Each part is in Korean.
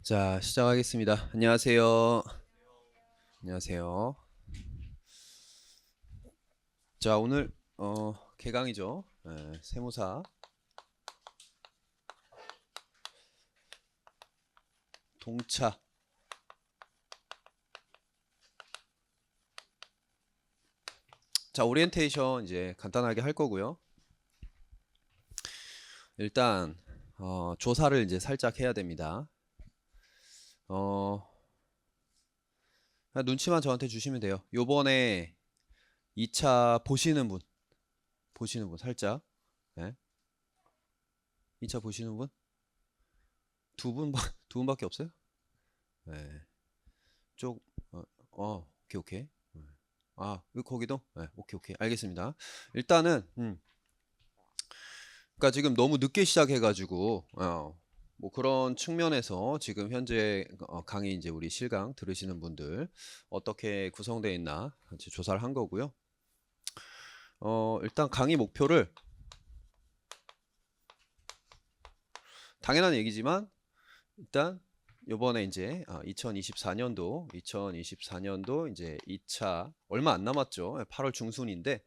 자, 시작하겠습니다. 안녕하세요. 안녕하세요. 자, 오늘 개강이죠. 세무사 동차. 자, 오리엔테이션 이제 간단하게 할 거고요. 일단 조사를 이제 살짝 해야 됩니다. 그냥 눈치만 저한테 주시면 돼요. 요번에 2차 보시는 분 살짝. 네. 2차 보시는 분? 두 분밖에 없어요? 네. 쪽 오케이 오케이. 여기 거기도? 네, 오케이 오케이. 알겠습니다. 일단은 그러니까 지금 너무 늦게 시작해가지고 뭐 그런 측면에서 지금 현재 강의 이제 우리 실강 들으시는 분들 어떻게 구성되어 있나 같이 조사를 한 거고요. 일단 강의 목표를 당연한 얘기지만 일단 요번에 이제 2024년도 이제 2차 얼마 안 남았죠. 8월 중순인데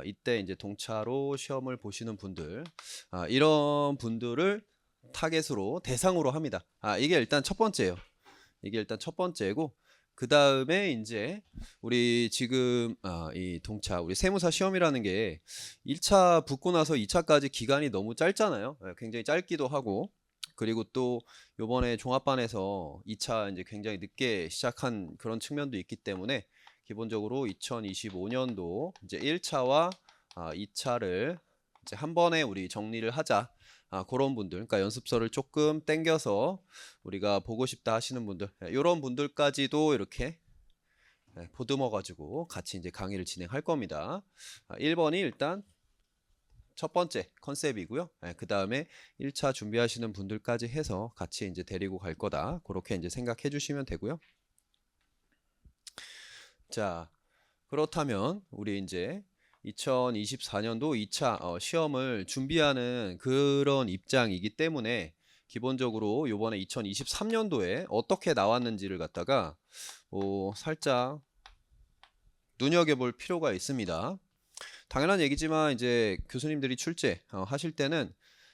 이때 이제 동차로 시험을 보시는 분들 이런 분들을 타겟으로 대상으로 합니다. 이게 일단 첫 번째예요. 이게 일단 첫 번째고 그 다음에 이제 우리 지금 이 동차 우리 세무사 시험이라는 게 1차 붙고 나서 2차까지 기간이 너무 짧잖아요. 굉장히 짧기도 하고 그리고 또 요번에 종합반에서 2차 이제 굉장히 늦게 시작한 그런 측면도 있기 때문에 기본적으로 2025년도 이제 1차와 2차를 이제 한 번에 우리 정리를 하자. 그런 분들, 그러니까 연습서를 조금 땡겨서 우리가 보고 싶다 하시는 분들, 이런 분들까지도 이렇게 보듬어 가지고 같이 이제 강의를 진행할 겁니다. 1번이 일단 첫 번째 컨셉이고요. 그 다음에 1차 준비하시는 분들까지 해서 같이 이제 데리고 갈 거다. 그렇게 이제 생각해 주시면 되고요. 자, 그렇다면 우리 이제 2024년도 2차 시험을 준비하는 그런 입장이기 때문에 기본적으로 요번에 2023년도에 어떻게 나왔는지를 갖다가 살짝 눈여겨볼 필요가 있습니다. 당연한 얘기지만 이제 교수님들이 출제 하실 때는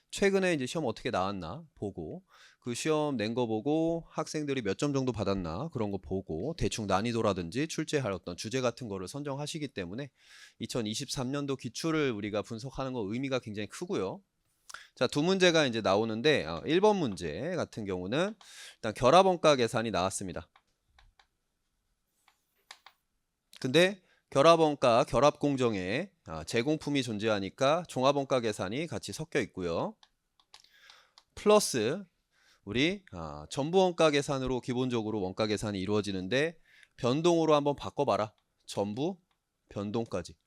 최근에 이제 시험 어떻게 나왔나 보고 그 시험 낸 거 보고 학생들이 몇 점 정도 받았나 그런 거 보고 대충 난이도라든지 출제할 어떤 주제 같은 거를 선정하시기 때문에 2023년도 기출을 우리가 분석하는 거 의미가 굉장히 크고요. 자, 두 문제가 이제 나오는데 1번 문제 같은 경우는 일단 결합원가 계산이 나왔습니다. 근데 결합원가 결합공정에 제공품이 존재하니까 종합원가 계산이 같이 섞여 있고요. 플러스 우리 전부원가 계산으로 기본적으로 원가 계산이 이루어지는데 변동으로 한번 바꿔봐라. 전부 변동까지.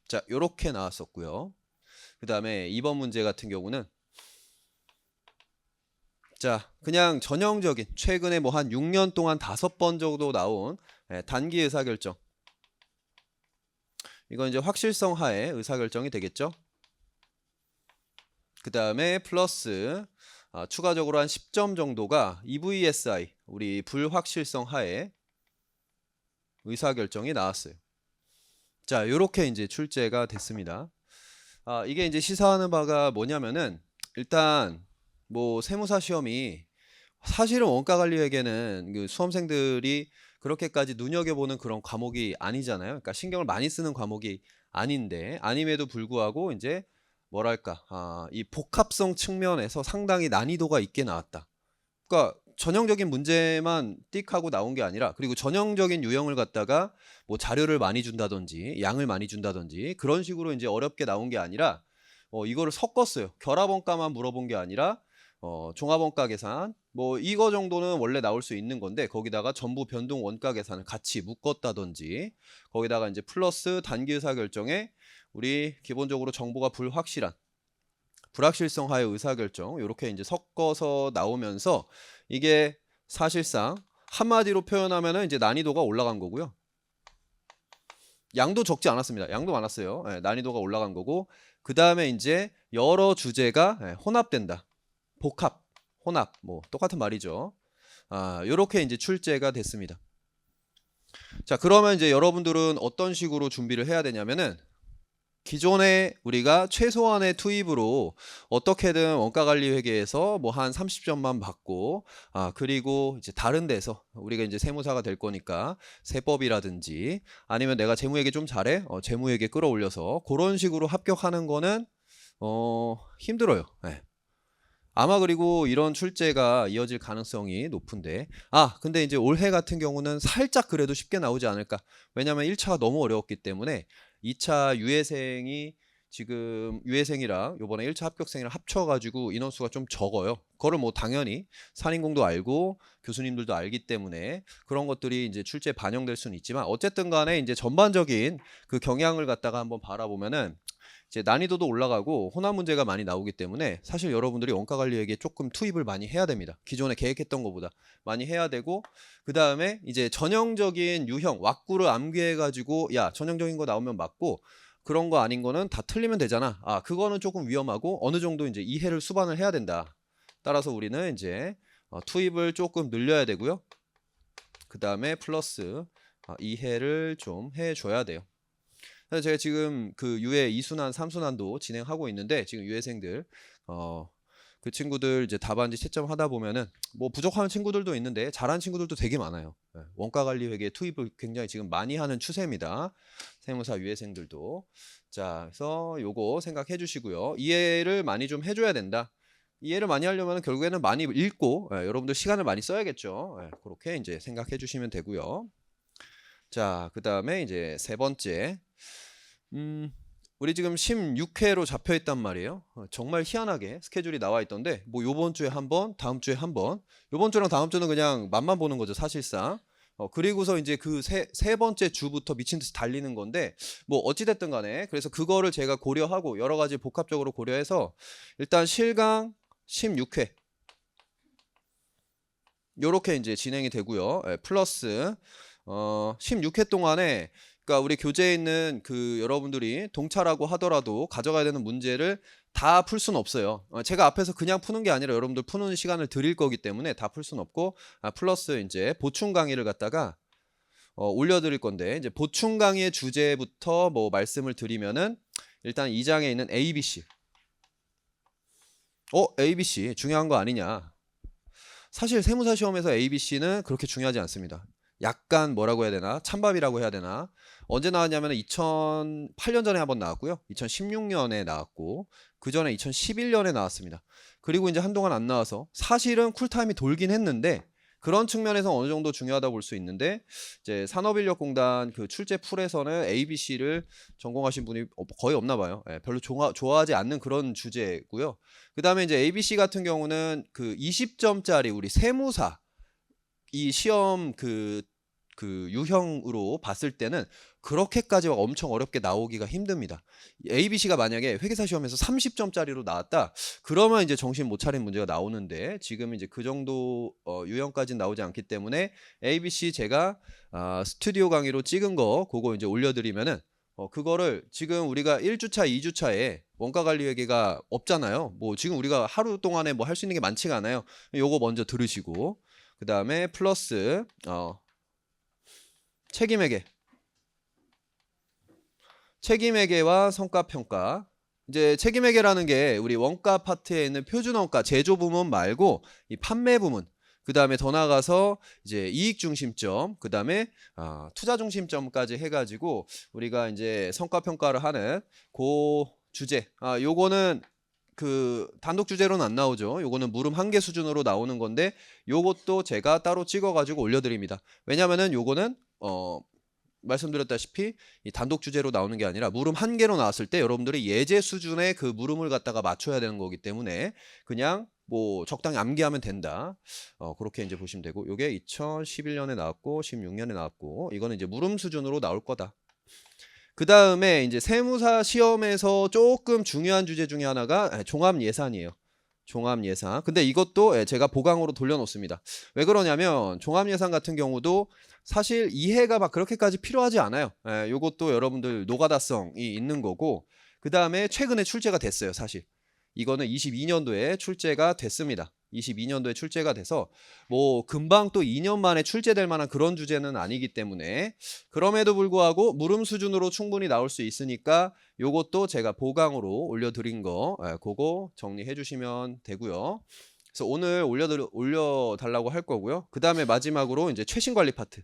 자, 요렇게 나왔었고요. 그 다음에 2번 문제 같은 경우는 자, 그냥 전형적인 최근에 뭐 한 6년 동안 5번 정도 나온 단기 의사결정. 이건 이제 확실성 하에 의사결정이 되겠죠. 그 다음에 플러스 추가적으로 한 10점 정도가 EVSI 우리 불확실성 하에 의사결정이 나왔어요. 자, 요렇게 이제 출제가 됐습니다. 이게 이제 시사하는 바가 뭐냐면은 일단 뭐 세무사 시험이 사실은 원가관리회계는 그 수험생들이 그렇게까지 눈여겨보는 그런 과목이 아니잖아요. 그러니까 신경을 많이 쓰는 과목이 아닌데 아님에도 불구하고 이제 뭐랄까 이 복합성 측면에서 상당히 난이도가 있게 나왔다. 그러니까 전형적인 문제만 띡 하고 나온 게 아니라 그리고 전형적인 유형을 갖다가 뭐 자료를 많이 준다든지 양을 많이 준다든지 그런 식으로 이제 어렵게 나온 게 아니라 이거를 섞었어요. 결합원가만 물어본 게 아니라 종합원가 계산 뭐 이거 정도는 원래 나올 수 있는 건데 거기다가 전부 변동 원가 계산을 같이 묶었다든지 거기다가 이제 플러스 단기 의사결정에 우리 기본적으로 정보가 불확실성 하의 의사결정 이렇게 이제 섞어서 나오면서 이게 사실상 한마디로 표현하면은 이제 난이도가 올라간 거고요. 양도 적지 않았습니다. 양도 많았어요. 난이도가 올라간 거고 그 다음에 이제 여러 주제가 혼합된다. 복합, 혼합 뭐 똑같은 말이죠. 요렇게 이제 출제가 됐습니다. 자, 그러면 이제 여러분들은 어떤 식으로 준비를 해야 되냐면은 기존에 우리가 최소한의 투입으로 어떻게든 원가관리회계에서 뭐 한 30점만 받고 그리고 이제 다른 데서 우리가 이제 세무사가 될 거니까 세법이라든지 아니면 내가 재무회계 좀 잘해 재무회계 끌어올려서 그런 식으로 합격하는 거는 힘들어요. 네. 아마 그리고 이런 출제가 이어질 가능성이 높은데 근데 이제 올해 같은 경우는 살짝 그래도 쉽게 나오지 않을까. 왜냐면 1차가 너무 어려웠기 때문에 2차 유예생이 지금 유예생이랑 요번에 1차 합격생이랑 합쳐가지고 인원수가 좀 적어요. 그거를 뭐 당연히 산인공도 알고 교수님들도 알기 때문에 그런 것들이 이제 출제에 반영될 수는 있지만 어쨌든 간에 이제 전반적인 그 경향을 갖다가 한번 바라보면은 이제 난이도도 올라가고 혼합 문제가 많이 나오기 때문에 사실 여러분들이 원가관리회계에 조금 투입을 많이 해야 됩니다. 기존에 계획했던 것보다 많이 해야 되고 그 다음에 이제 전형적인 유형 왁구를 암기해가지고 야 전형적인 거 나오면 맞고 그런 거 아닌 거는 다 틀리면 되잖아. 그거는 조금 위험하고 어느 정도 이제 이해를 수반을 해야 된다. 따라서 우리는 이제 투입을 조금 늘려야 되고요. 그 다음에 플러스 이해를 좀 해줘야 돼요. 그래서 제가 지금 그 유예 2순환, 3순환도 진행하고 있는데 지금 유예생들 그 친구들 이제 답안지 채점 하다 보면은 뭐 부족한 친구들도 있는데 잘하는 친구들도 되게 많아요. 원가관리회계 투입을 굉장히 지금 많이 하는 추세입니다. 세무사 유예생들도. 자, 그래서 요거 생각해 주시고요. 이해를 많이 좀 해줘야 된다. 이해를 많이 하려면 결국에는 많이 읽고 여러분들 시간을 많이 써야겠죠. 그렇게 이제 생각해 주시면 되고요. 자, 그 다음에 이제 세 번째. 우리 지금 16회로 잡혀 있단 말이에요. 정말 희한하게 스케줄이 나와 있던데 뭐 요번 주에 한 번, 다음 주에 한 번. 요번 주랑 다음 주는 그냥 맛만 보는 거죠, 사실상. 그리고서 이제 그 세 번째 주부터 미친 듯이 달리는 건데 뭐 어찌 됐든 간에 그래서 그거를 제가 고려하고 여러 가지 복합적으로 고려해서 일단 실강 16회 요렇게 이제 진행이 되고요. 플러스 16회 동안에 그러니까 우리 교재에 있는 그 여러분들이 동차라고 하더라도 가져가야 되는 문제를 다 풀 수는 없어요. 제가 앞에서 그냥 푸는 게 아니라 여러분들 푸는 시간을 드릴 거기 때문에 다 풀 수는 없고 플러스 이제 보충 강의를 갖다가 올려드릴 건데 이제 보충 강의의 주제부터 뭐 말씀을 드리면은 일단 2장에 있는 ABC. ABC 중요한 거 아니냐? 사실 세무사 시험에서 ABC는 그렇게 중요하지 않습니다. 약간 뭐라고 해야 되나? 찬밥이라고 해야 되나? 언제 나왔냐면 2008년 전에 한번 나왔고요. 2016년에 나왔고 그 전에 2011년에 나왔습니다. 그리고 이제 한동안 안 나와서 사실은 쿨타임이 돌긴 했는데 그런 측면에서 어느 정도 중요하다고 볼 수 있는데 이제 산업인력공단 그 출제 풀에서는 ABC를 전공하신 분이 거의 없나 봐요. 별로 좋아하지 않는 그런 주제고요. 그 다음에 이제 ABC 같은 경우는 그 20점짜리 우리 세무사 이 시험 그 유형으로 봤을 때는 그렇게까지 엄청 어렵게 나오기가 힘듭니다. ABC가 만약에 회계사 시험에서 30점짜리로 나왔다 그러면 이제 정신 못 차린 문제가 나오는데 지금 이제 그 정도 유형까지는 나오지 않기 때문에 ABC 제가 스튜디오 강의로 찍은 거 그거 이제 올려드리면은 그거를 지금 우리가 1주차 2주차에 원가관리회계가 없잖아요. 뭐 지금 우리가 하루 동안에 뭐 할 수 있는 게 많지가 않아요. 요거 먼저 들으시고 그 다음에 플러스 책임회계와 성과평가. 이제 책임회계라는 게 우리 원가 파트에 있는 표준원가 제조 부문 말고 이 판매 부문 그 다음에 더 나가서 이제 이익 중심점 그 다음에 투자 중심점까지 해가지고 우리가 이제 성과평가를 하는 그 주제 요거는 그 단독 주제로는 안 나오죠. 요거는 물음 한 개 수준으로 나오는 건데 요것도 제가 따로 찍어가지고 올려드립니다. 왜냐면은 요거는 말씀드렸다시피 이 단독 주제로 나오는 게 아니라 물음 한 개로 나왔을 때 여러분들이 예제 수준의 그 물음을 갖다가 맞춰야 되는 거기 때문에 그냥 뭐 적당히 암기하면 된다. 그렇게 이제 보시면 되고 요게 2011년에 나왔고 16년에 나왔고 이거는 이제 물음 수준으로 나올 거다. 그 다음에 이제 세무사 시험에서 조금 중요한 주제 중에 하나가 종합 예산이에요. 종합 예산. 근데 이것도 제가 보강으로 돌려놓습니다. 왜 그러냐면 종합 예산 같은 경우도 사실 이해가 막 그렇게까지 필요하지 않아요. 요것도 여러분들 노가다성이 있는 거고 그 다음에 최근에 출제가 됐어요. 사실 이거는 22년도에 출제가 됐습니다. 22년도에 출제가 돼서 뭐 금방 또 2년 만에 출제될 만한 그런 주제는 아니기 때문에 그럼에도 불구하고 물음 수준으로 충분히 나올 수 있으니까 요것도 제가 보강으로 올려드린 거 그거 정리해 주시면 되고요. 그래서 오늘 올려달라고 할 거고요. 그 다음에 마지막으로 이제 최신 관리 파트.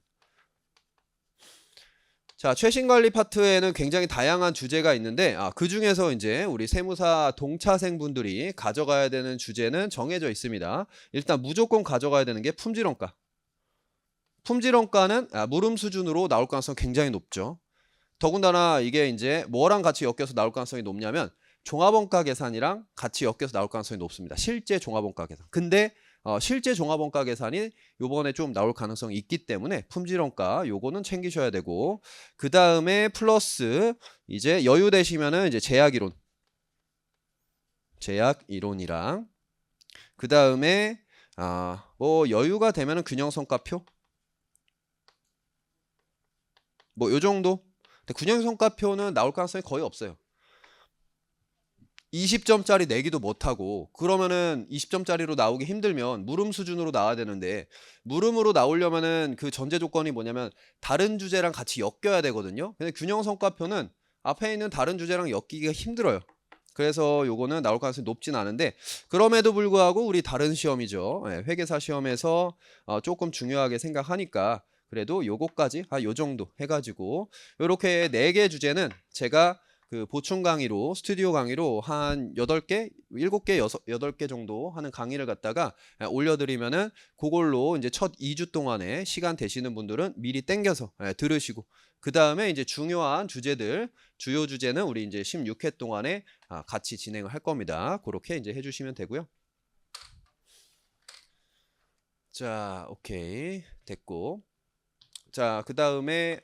자, 최신 관리 파트에는 굉장히 다양한 주제가 있는데 그 중에서 이제 우리 세무사 동차생분들이 가져가야 되는 주제는 정해져 있습니다. 일단 무조건 가져가야 되는 게 품질원가. 품질원가는 물음 수준으로 나올 가능성이 굉장히 높죠. 더군다나 이게 이제 뭐랑 같이 엮여서 나올 가능성이 높냐면 종합원가 계산이랑 같이 엮여서 나올 가능성이 높습니다. 실제 종합원가 계산. 근데 실제 종합원가 계산이 요번에 좀 나올 가능성이 있기 때문에 품질원가 요거는 챙기셔야 되고 그 다음에 플러스 이제 여유 되시면은 이제 제약이론이랑 그 다음에 뭐 여유가 되면은 균형성과표 뭐 요 정도. 근데 균형성과표는 나올 가능성이 거의 없어요. 20점짜리 내기도 못하고 그러면은 20점짜리로 나오기 힘들면 물음 수준으로 나와야 되는데 물음으로 나오려면은 그 전제 조건이 뭐냐면 다른 주제랑 같이 엮여야 되거든요. 근데 균형성과표는 앞에 있는 다른 주제랑 엮이기가 힘들어요. 그래서 요거는 나올 가능성이 높진 않은데 그럼에도 불구하고 우리 다른 시험이죠. 회계사 시험에서 조금 중요하게 생각하니까 그래도 요거까지 요 정도 해가지고 요렇게 4개 주제는 제가 그 보충 강의로 스튜디오 강의로 한 8개, 7개, 8개 정도 하는 강의를 갖다가 올려드리면은 그걸로 이제 첫 2주 동안에 시간 되시는 분들은 미리 땡겨서 들으시고 그 다음에 이제 중요한 주제들 주요 주제는 우리 이제 16회 동안에 같이 진행을 할 겁니다. 그렇게 이제 해주시면 되고요. 자, 오케이 됐고 자, 그 다음에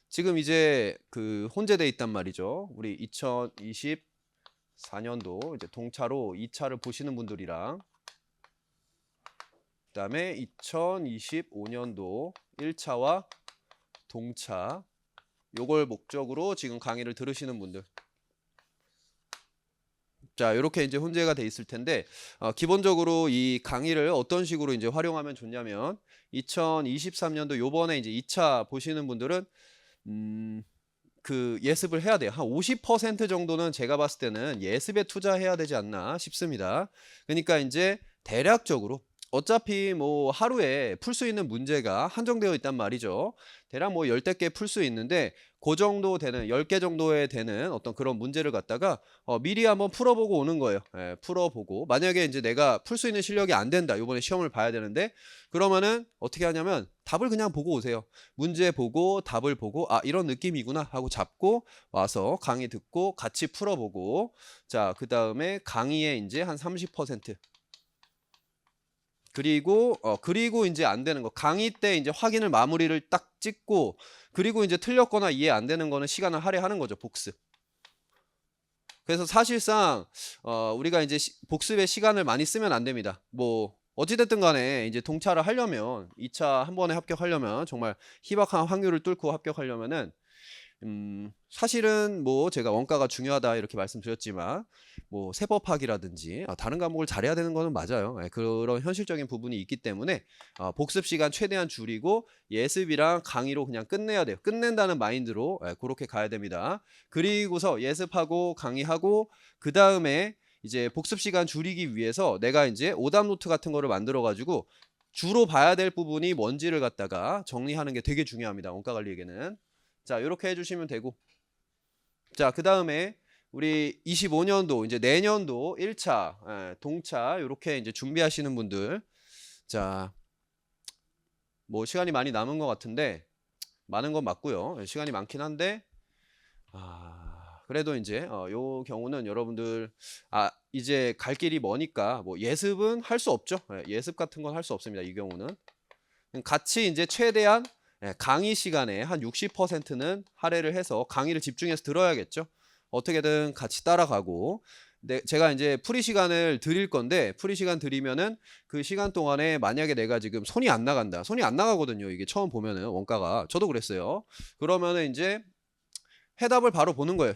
지금 이제 그 혼재돼 있단 말이죠. 우리 2024년도 이제 동차로 2차를 보시는 분들이랑 그다음에 2025년도 1차와 동차 요걸 목적으로 지금 강의를 들으시는 분들. 자, 이렇게 이제 혼재가 돼 있을 텐데 기본적으로 이 강의를 어떤 식으로 이제 활용하면 좋냐면 2023년도 요번에 이제 2차 보시는 분들은 그 예습을 해야 돼요. 한 50% 정도는 제가 봤을 때는 예습에 투자해야 되지 않나 싶습니다. 그러니까 이제 대략적으로 어차피 뭐 하루에 풀 수 있는 문제가 한정되어 있단 말이죠. 대략 뭐 10대 개 풀 수 있는데 그 정도 되는 10개 정도에 되는 어떤 그런 문제를 갖다가 미리 한번 풀어보고 오는 거예요. 풀어보고 만약에 이제 내가 풀 수 있는 실력이 안 된다. 이번에 시험을 봐야 되는데 그러면은 어떻게 하냐면 답을 그냥 보고 오세요. 문제 보고 답을 보고 이런 느낌이구나 하고 잡고 와서 강의 듣고 같이 풀어보고 자, 그 다음에 강의에 이제 한 30% 그리고 이제 안 되는 거 강의 때 이제 확인을 마무리를 딱 찍고 그리고 이제 틀렸거나 이해 안 되는 거는 시간을 할애하는 거죠. 복습. 그래서 사실상 우리가 이제 복습에 시간을 많이 쓰면 안 됩니다. 뭐 어찌됐든 간에 이제 동차를 하려면 2차 한 번에 합격하려면 정말 희박한 확률을 뚫고 합격하려면은 사실은 뭐 제가 원가가 중요하다 이렇게 말씀드렸지만 뭐 세법학이라든지 다른 과목을 잘해야 되는 거는 맞아요. 그런 현실적인 부분이 있기 때문에 복습 시간 최대한 줄이고 예습이랑 강의로 그냥 끝내야 돼요. 끝낸다는 마인드로 그렇게 가야 됩니다. 그리고서 예습하고 강의하고 그 다음에 이제 복습 시간 줄이기 위해서 내가 이제 오답 노트 같은 거를 만들어 가지고 주로 봐야 될 부분이 뭔지를 갖다가 정리하는 게 되게 중요합니다. 원가 관리에게는. 자, 이렇게 해주시면 되고 자, 그 다음에 우리 25년도 이제 내년도 1차 동차 이렇게 이제 준비하시는 분들 자, 뭐 시간이 많이 남은 것 같은데 많은 건 맞고요. 시간이 많긴 한데 그래도 이제 요 경우는 여러분들 이제 갈 길이 머니까 뭐 예습은 할 수 없죠. 예습 같은 건 할 수 없습니다. 이 경우는 같이 이제 최대한 강의 시간에 한 60%는 할애를 해서 강의를 집중해서 들어야겠죠. 어떻게든 같이 따라가고 제가 이제 프리 시간을 드릴 건데 프리 시간 드리면은 그 시간 동안에 만약에 내가 지금 손이 안 나간다. 손이 안 나가거든요. 이게 처음 보면은 원가가 저도 그랬어요. 그러면은 이제 해답을 바로 보는 거예요.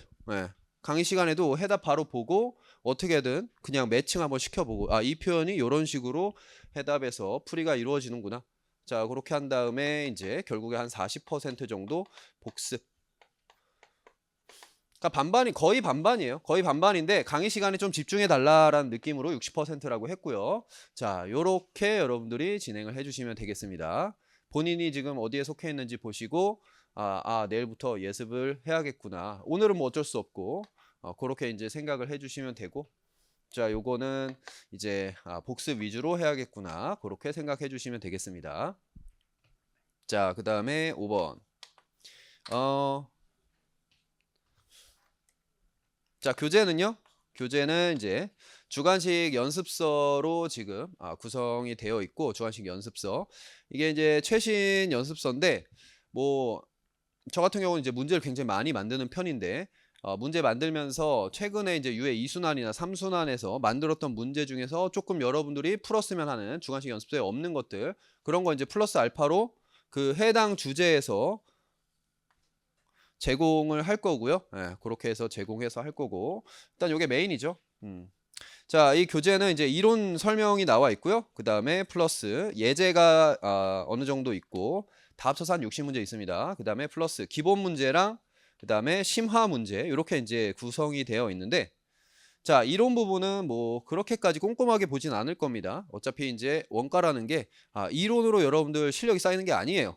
강의 시간에도 해답 바로 보고 어떻게든 그냥 매칭 한번 시켜보고 이 표현이 이런 식으로 해답에서 풀이가 이루어지는구나. 자, 그렇게 한 다음에 이제 결국에 한 40% 정도 복습. 그러니까 반반이 거의 반반이에요. 거의 반반인데 강의 시간에 좀 집중해 달라라는 느낌으로 60%라고 했고요. 자, 요렇게 여러분들이 진행을 해주시면 되겠습니다. 본인이 지금 어디에 속해 있는지 보시고 내일부터 예습을 해야겠구나. 오늘은 뭐 어쩔 수 없고 그렇게 이제 생각을 해주시면 되고. 자, 요거는 이제 복습 위주로 해야겠구나. 그렇게 생각해 주시면 되겠습니다. 자, 그 다음에 5번. 자, 교재는요? 교재는 이제 주관식 연습서로 지금 구성이 되어 있고, 주관식 연습서. 이게 이제 최신 연습서인데, 뭐, 저 같은 경우는 이제 문제를 굉장히 많이 만드는 편인데, 문제 만들면서 최근에 이제 유해 2순환이나 3순환에서 만들었던 문제 중에서 조금 여러분들이 풀었으면 하는 주관식 연습서에 없는 것들, 그런 거 이제 플러스 알파로 그 해당 주제에서 제공을 할 거고요. 그렇게 해서 제공해서 할 거고. 일단 이게 메인이죠. 자, 이 교재는 이제 이론 설명이 나와 있고요. 그 다음에 플러스 예제가 어느 정도 있고 다 합쳐서 한 60문제 있습니다. 그 다음에 플러스 기본 문제랑 그 다음에 심화 문제 이렇게 이제 구성이 되어 있는데, 자, 이론 부분은 뭐 그렇게까지 꼼꼼하게 보진 않을 겁니다. 어차피 이제 원가라는 게 이론으로 여러분들 실력이 쌓이는 게 아니에요.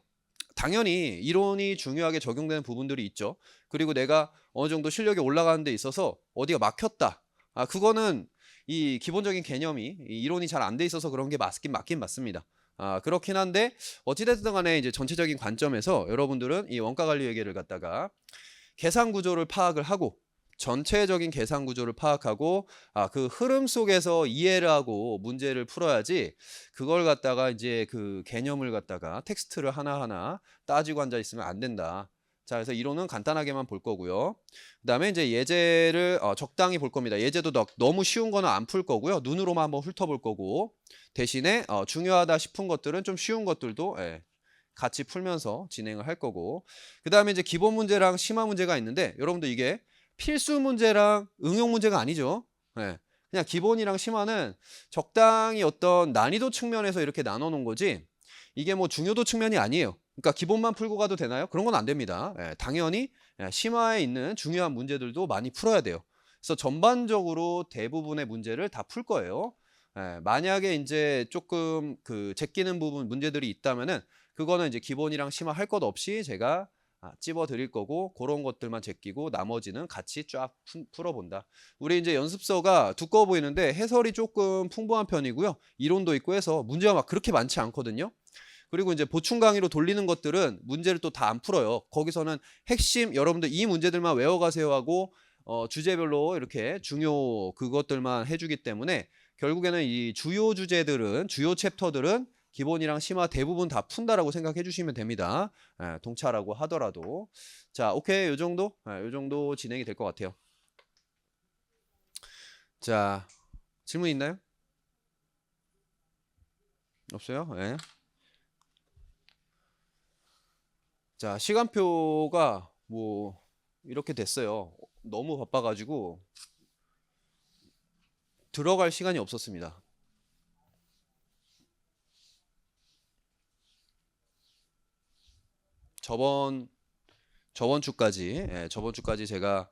당연히 이론이 중요하게 적용되는 부분들이 있죠. 그리고 내가 어느 정도 실력이 올라가는 데 있어서 어디가 막혔다. 그거는 이 기본적인 개념이 이 이론이 잘 안 돼 있어서 그런 게 맞긴 맞습니다. 그렇긴 한데 어찌됐든 간에 이제 전체적인 관점에서 여러분들은 이 원가 관리 회계를 갖다가 계산 구조를 파악을 하고 전체적인 계산 구조를 파악하고 그 흐름 속에서 이해를 하고 문제를 풀어야지, 그걸 갖다가 이제 그 개념을 갖다가 텍스트를 하나하나 따지고 앉아 있으면 안 된다. 자, 그래서 이론은 간단하게만 볼 거고요. 그 다음에 이제 예제를 적당히 볼 겁니다. 예제도 너무 쉬운 거는 안 풀 거고요. 눈으로만 한번 훑어볼 거고, 대신에 중요하다 싶은 것들은 좀 쉬운 것들도 같이 풀면서 진행을 할 거고. 그 다음에 이제 기본 문제랑 심화 문제가 있는데, 여러분들 이게 필수 문제랑 응용 문제가 아니죠. 그냥 기본이랑 심화는 적당히 어떤 난이도 측면에서 이렇게 나눠 놓은 거지, 이게 뭐 중요도 측면이 아니에요. 그러니까 기본만 풀고 가도 되나요? 그런 건 안 됩니다. 당연히 심화에 있는 중요한 문제들도 많이 풀어야 돼요. 그래서 전반적으로 대부분의 문제를 다 풀 거예요. 만약에 이제 조금 그 제끼는 부분 문제들이 있다면은 그거는 이제 기본이랑 심화 할 것 없이 제가 찝어 드릴 거고, 그런 것들만 제끼고 나머지는 같이 쫙 풀어본다. 우리 이제 연습서가 두꺼워 보이는데 해설이 조금 풍부한 편이고요. 이론도 있고 해서 문제가 막 그렇게 많지 않거든요. 그리고 이제 보충 강의로 돌리는 것들은 문제를 또 다 안 풀어요. 거기서는 핵심 여러분들 이 문제들만 외워가세요 하고 주제별로 이렇게 중요 그것들만 해주기 때문에 결국에는 이 주요 주제들은, 주요 챕터들은 기본이랑 심화 대부분 다 푼다라고 생각해 주시면 됩니다. 동차라고 하더라도. 자, 오케이. 요 정도? 요 정도 진행이 될 것 같아요. 자, 질문 있나요? 없어요? 네. 자, 시간표가 뭐 이렇게 됐어요. 너무 바빠가지고 들어갈 시간이 없었습니다. 저번 주까지, 저번 주까지 제가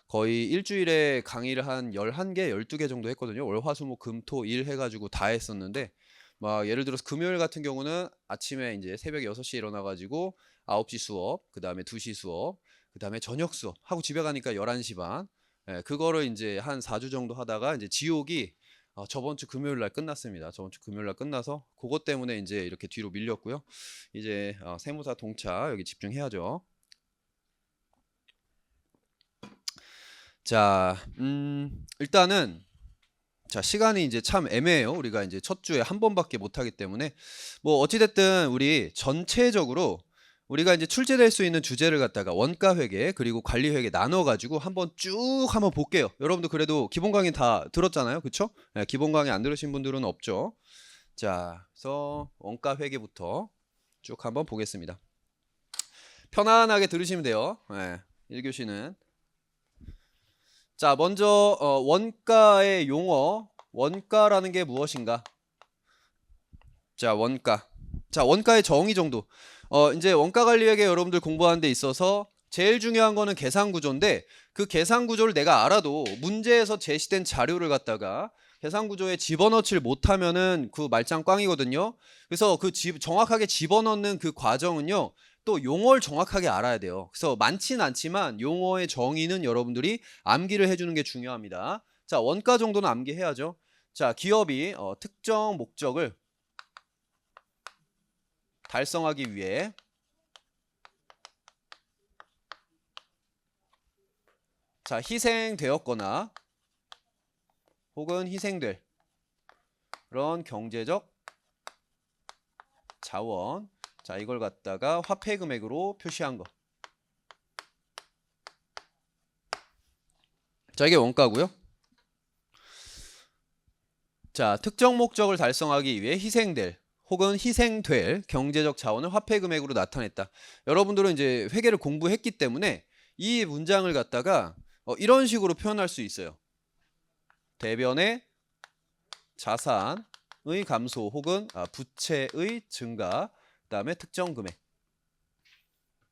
거의 일주일에 강의를 한 11개, 12개 정도 했거든요. 월, 화, 수, 목, 금, 토, 일 해가지고 다 했었는데, 막 예를 들어서 금요일 같은 경우는 아침에 이제 새벽 6시에 일어나가지고 9시 수업, 그 다음에 2시 수업, 그 다음에 저녁 수업 하고 집에 가니까 11시 반. 그거를 이제 한 4주 정도 하다가 이제 지옥이 저번 주 금요일 날 끝났습니다. 저번 주 금요일 날 끝나서 그것 때문에 이제 이렇게 뒤로 밀렸고요. 이제 세무사 동차 여기 집중해야죠. 자, 일단은 자, 시간이 이제 참 애매해요. 우리가 이제 첫 주에 한 번밖에 못 하기 때문에 뭐 어찌됐든 우리 전체적으로 우리가 이제 출제될 수 있는 주제를 갖다가 원가 회계 그리고 관리 회계 나눠 가지고 한번 쭉 한번 볼게요. 여러분들 그래도 기본 강의 다 들었잖아요. 그쵸? 기본 강의 안 들으신 분들은 없죠. 자, 그래서 원가 회계부터 쭉 한번 보겠습니다. 편안하게 들으시면 돼요. 1교시는. 자, 먼저 원가의 용어. 원가라는 게 무엇인가? 자, 원가. 자, 원가의 정의 정도. 이제 원가 관리회계 여러분들 공부하는 데 있어서 제일 중요한 거는 계산 구조인데 그 계산 구조를 내가 알아도 문제에서 제시된 자료를 갖다가 계산 구조에 집어넣지를 못하면은 그 말짱 꽝이거든요. 그래서 정확하게 집어넣는 그 과정은요. 또 용어를 정확하게 알아야 돼요. 그래서 많진 않지만 용어의 정의는 여러분들이 암기를 해주는 게 중요합니다. 자, 원가 정도는 암기해야죠. 자, 기업이 특정 목적을 달성하기 위해 자, 희생되었거나 혹은 희생될 그런 경제적 자원. 자, 이걸 갖다가 화폐 금액으로 표시한 거. 자, 이게 원가고요. 자, 특정 목적을 달성하기 위해 희생될 혹은 희생될 경제적 자원을 화폐 금액으로 나타냈다. 여러분들은 이제 회계를 공부했기 때문에 이 문장을 갖다가 이런 식으로 표현할 수 있어요. 대변의 자산의 감소 혹은 부채의 증가, 그다음에 특정 금액.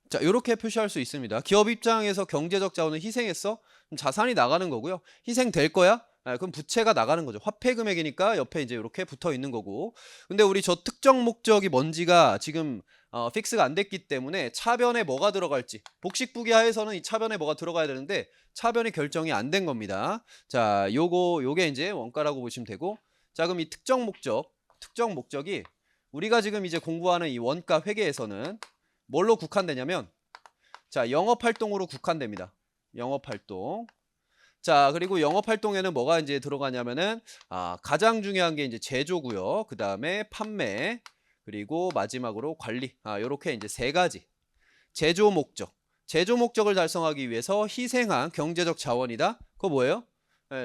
자, 이렇게 표시할 수 있습니다. 기업 입장에서 경제적 자원을 희생했어? 그럼 자산이 나가는 거고요. 희생될 거야? 그럼 부채가 나가는 거죠. 화폐 금액이니까 옆에 이제 이렇게 붙어 있는 거고. 근데 우리 저 특정 목적이 뭔지가 지금 픽스가 안 됐기 때문에 차변에 뭐가 들어갈지 복식부기 하에서는 이 차변에 뭐가 들어가야 되는데 차변이 결정이 안 된 겁니다. 자, 요게 이제 원가라고 보시면 되고. 자, 그럼 이 특정 목적이 우리가 지금 이제 공부하는 이 원가 회계에서는 뭘로 국한되냐면 자, 영업활동으로 국한됩니다. 영업활동. 자, 그리고 영업활동에는 뭐가 이제 들어가냐면은 가장 중요한 게 이제 제조고요. 그 다음에 판매, 그리고 마지막으로 관리. 요렇게 이제 세 가지. 제조 목적을 달성하기 위해서 희생한 경제적 자원이다. 그거 뭐예요?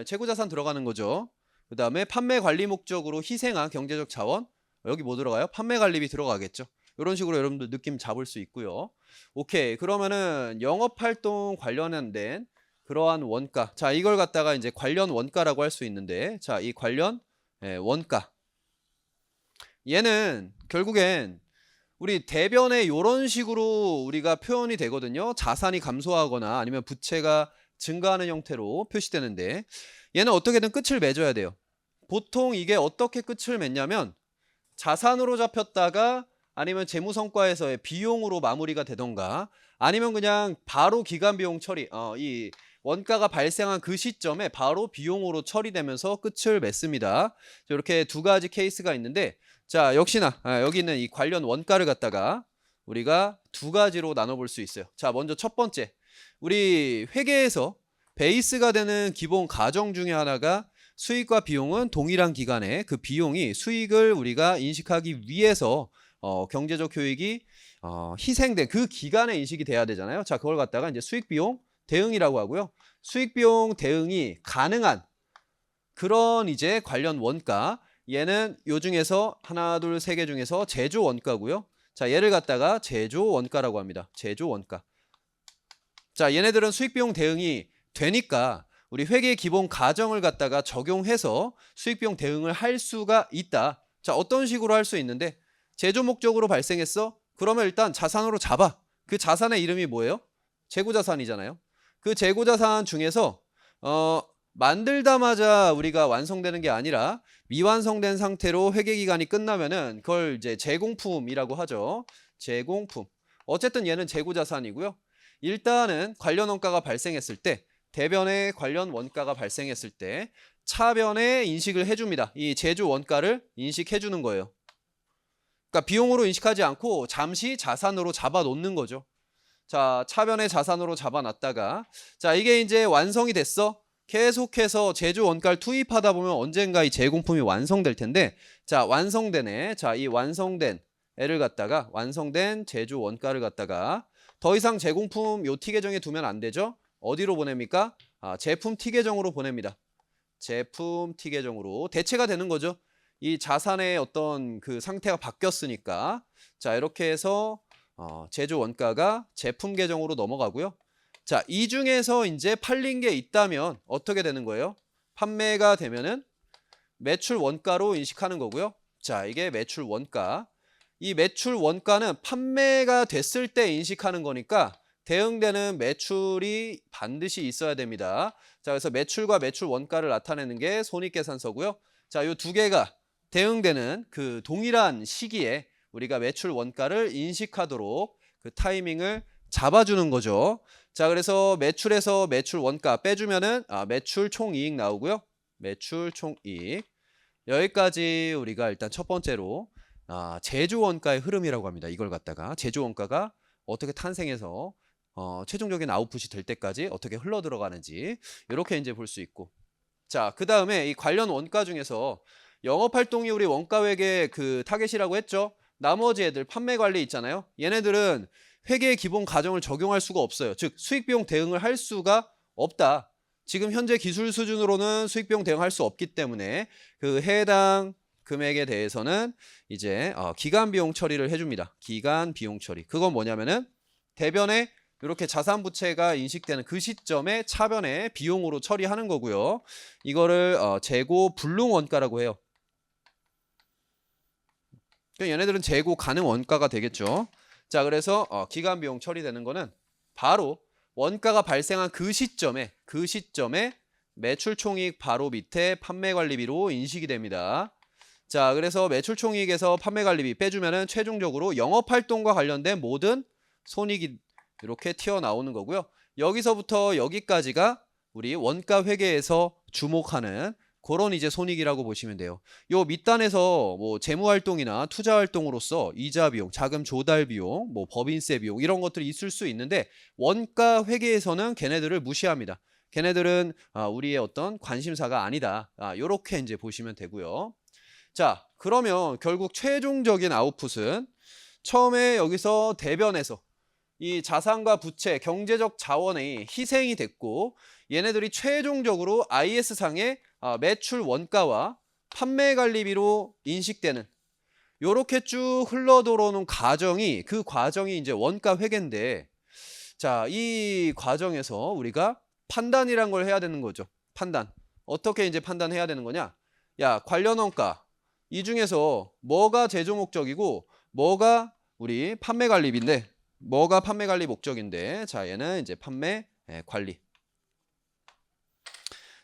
재고자산 들어가는 거죠. 그 다음에 판매 관리 목적으로 희생한 경제적 자원. 여기 뭐 들어가요? 판매 관리비 들어가겠죠. 이런 식으로 여러분들 느낌 잡을 수 있고요. 오케이. 그러면은 영업활동 관련된 그러한 원가. 자, 이걸 갖다가 이제 관련 원가라고 할 수 있는데, 자, 이 관련 원가. 얘는 결국엔 우리 대변에 이런 식으로 우리가 표현이 되거든요. 자산이 감소하거나 아니면 부채가 증가하는 형태로 표시되는데, 얘는 어떻게든 끝을 맺어야 돼요. 보통 이게 어떻게 끝을 맺냐면 자산으로 잡혔다가 아니면 재무성과에서의 비용으로 마무리가 되던가 아니면 그냥 바로 기간 비용 처리, 이 원가가 발생한 그 시점에 바로 비용으로 처리되면서 끝을 맺습니다. 이렇게 두 가지 케이스가 있는데, 자, 역시나 여기 있는 이 관련 원가를 갖다가 우리가 두 가지로 나눠볼 수 있어요. 자, 먼저 첫 번째, 우리 회계에서 베이스가 되는 기본 가정 중에 하나가 수익과 비용은 동일한 기간에 그 비용이 수익을 우리가 인식하기 위해서 경제적 효익이 희생된 그 기간에 인식이 돼야 되잖아요. 자, 그걸 갖다가 이제 수익 비용 대응이라고 하고요. 수익 비용 대응이 가능한 그런 이제 관련 원가. 얘는 요 중에서 하나, 둘, 세 개 중에서 제조 원가고요. 자, 얘를 갖다가 제조 원가라고 합니다. 제조 원가. 자, 얘네들은 수익 비용 대응이 되니까 우리 회계 기본 가정을 갖다가 적용해서 수익 비용 대응을 할 수가 있다. 자, 어떤 식으로 할 수 있는데 제조 목적으로 발생했어? 그러면 일단 자산으로 잡아. 그 자산의 이름이 뭐예요? 재고자산이잖아요. 그 재고자산 중에서 만들자마자 우리가 완성되는 게 아니라 미완성된 상태로 회계기간이 끝나면은 그걸 이제 제공품이라고 하죠. 제공품. 어쨌든 얘는 재고자산이고요. 일단은 관련 원가가 발생했을 때 대변에 관련 원가가 발생했을 때 차변에 인식을 해줍니다. 이 제조 원가를 인식해 주는 거예요. 그러니까 비용으로 인식하지 않고 잠시 자산으로 잡아 놓는 거죠. 자, 차변에 자산으로 잡아놨다가 자, 이게 이제 완성이 됐어. 계속해서 제조 원가를 투입하다 보면 언젠가 이 제공품이 완성될 텐데, 자, 완성되네. 자, 이 완성된 애를 갖다가 완성된 제조 원가를 갖다가 더 이상 제공품 요 T 계정에 두면 안 되죠. 어디로 보냅니까? 제품 T 계정으로 보냅니다. 제품 T 계정으로 대체가 되는 거죠. 이 자산의 어떤 그 상태가 바뀌었으니까. 자, 이렇게 해서 제조 원가가 제품 계정으로 넘어가고요. 자, 이 중에서 이제 팔린 게 있다면 어떻게 되는 거예요? 판매가 되면은 매출 원가로 인식하는 거고요. 자, 이게 매출 원가. 이 매출 원가는 판매가 됐을 때 인식하는 거니까 대응되는 매출이 반드시 있어야 됩니다. 자, 그래서 매출과 매출 원가를 나타내는 게 손익계산서고요. 자, 이 두 개가 대응되는 그 동일한 시기에 우리가 매출 원가를 인식하도록 그 타이밍을 잡아주는 거죠. 자, 그래서 매출에서 매출 원가 빼주면은 매출 총이익 나오고요. 매출 총이익. 여기까지 우리가 일단 첫 번째로 제조 원가의 흐름이라고 합니다. 이걸 갖다가 제조 원가가 어떻게 탄생해서 최종적인 아웃풋이 될 때까지 어떻게 흘러 들어가는지 이렇게 이제 볼 수 있고, 자, 그 다음에 이 관련 원가 중에서 영업활동이 우리 원가회계 그 타겟이라고 했죠. 나머지 애들 판매 관리 있잖아요. 얘네들은 회계의 기본 가정을 적용할 수가 없어요. 즉 수익비용 대응을 할 수가 없다. 지금 현재 기술 수준으로는 수익비용 대응할 수 없기 때문에 그 해당 금액에 대해서는 이제 기간 비용 처리를 해줍니다. 기간 비용 처리. 그건 뭐냐면은 대변에 이렇게 자산 부채가 인식되는 그 시점에 차변에 비용으로 처리하는 거고요. 이거를 재고 불능 원가라고 해요. 그러니까 얘네들은 재고 가능 원가가 되겠죠. 자, 그래서 기간 비용 처리되는 거는 바로 원가가 발생한 그 시점에 매출 총이익 바로 밑에 판매 관리비로 인식이 됩니다. 자, 그래서 매출 총이익에서 판매 관리비 빼주면은 최종적으로 영업 활동과 관련된 모든 손익이 이렇게 튀어나오는 거고요. 여기서부터 여기까지가 우리 원가 회계에서 주목하는 그런 이제 손익이라고 보시면 돼요. 요 밑단에서 뭐 재무 활동이나 투자 활동으로서 이자 비용, 자금 조달 비용, 뭐 법인세 비용 이런 것들이 있을 수 있는데 원가 회계에서는 걔네들을 무시합니다. 걔네들은 우리의 어떤 관심사가 아니다. 요렇게 이제 보시면 되고요. 자, 그러면 결국 최종적인 아웃풋은 처음에 여기서 대변에서 이 자산과 부채, 경제적 자원이 희생이 됐고 얘네들이 최종적으로 IS상의 매출 원가와 판매 관리비로 인식되는 요렇게 쭉 흘러 들어오는 과정이 그 과정이 이제 원가 회계인데, 자, 이 과정에서 우리가 판단이란 걸 해야 되는 거죠. 판단. 어떻게 이제 판단해야 되는 거냐? 야, 관련 원가 이 중에서 뭐가 제조 목적이고 뭐가 우리 판매 관리비인데, 뭐가 판매 관리 목적인데, 자, 얘는 이제 판매 관리.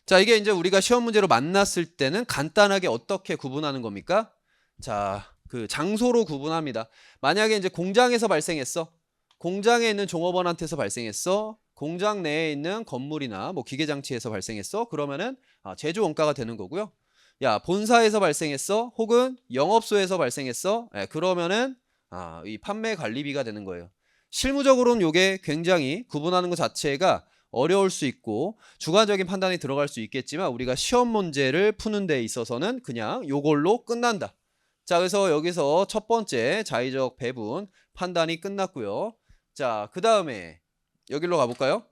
자, 이게 이제 우리가 시험 문제로 만났을 때는 간단하게 어떻게 구분하는 겁니까? 자, 그 장소로 구분합니다. 만약에 이제 공장에서 발생했어. 공장에 있는 종업원한테서 발생했어. 공장 내에 있는 건물이나 뭐 기계장치에서 발생했어. 그러면은 제조 원가가 되는 거고요. 야, 본사에서 발생했어. 혹은 영업소에서 발생했어. 그러면은 이 판매 관리비가 되는 거예요. 실무적으로는 이게 굉장히 구분하는 것 자체가 어려울 수 있고 주관적인 판단이 들어갈 수 있겠지만 우리가 시험 문제를 푸는 데 있어서는 그냥 요걸로 끝난다. 자, 그래서 여기서 첫 번째 자의적 배분 판단이 끝났고요. 자, 그 다음에 여기로 가볼까요?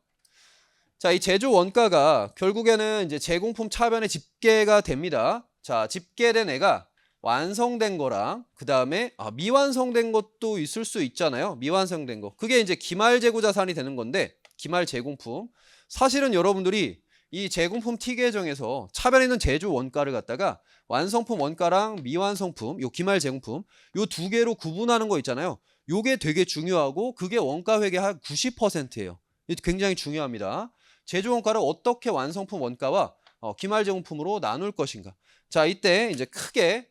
자, 이 제조 원가가 결국에는 이제 제공품 차변에 집계가 됩니다. 자, 집계된 애가 완성된 거랑 그 다음에 미완성된 것도 있을 수 있잖아요. 미완성된 거. 그게 이제 기말 재고 자산이 되는 건데, 기말 제공품. 사실은 여러분들이 이 제공품 T 계정에서 차변에 있는 제조 원가를 갖다가 완성품 원가랑 미완성품, 요 기말 제공품, 요 두 개로 구분하는 거 있잖아요. 요게 되게 중요하고 그게 원가 회계 한 90%예요. 굉장히 중요합니다. 제조 원가를 어떻게 완성품 원가와 기말 제공품으로 나눌 것인가. 자, 이때 이제 크게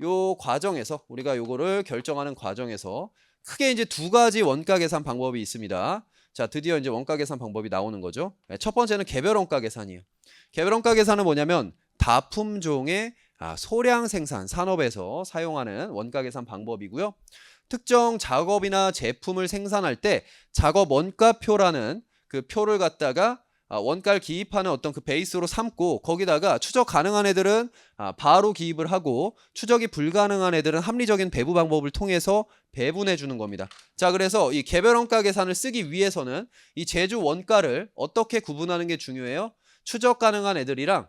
요 과정에서 우리가 요거를 결정하는 과정에서 크게 이제 두 가지 원가 계산 방법이 있습니다. 자, 드디어 이제 원가 계산 방법이 나오는 거죠. 첫 번째는 개별 원가 계산이에요. 개별 원가 계산은 뭐냐면 다품종의 소량 생산 산업에서 사용하는 원가 계산 방법이고요. 특정 작업이나 제품을 생산할 때 작업 원가표라는 그 표를 갖다가 원가를 기입하는 어떤 그 베이스로 삼고 거기다가 추적 가능한 애들은 바로 기입을 하고 추적이 불가능한 애들은 합리적인 배분 방법을 통해서 배분해 주는 겁니다. 자, 그래서 이 개별 원가 계산을 쓰기 위해서는 이 제조 원가를 어떻게 구분하는 게 중요해요? 추적 가능한 애들이랑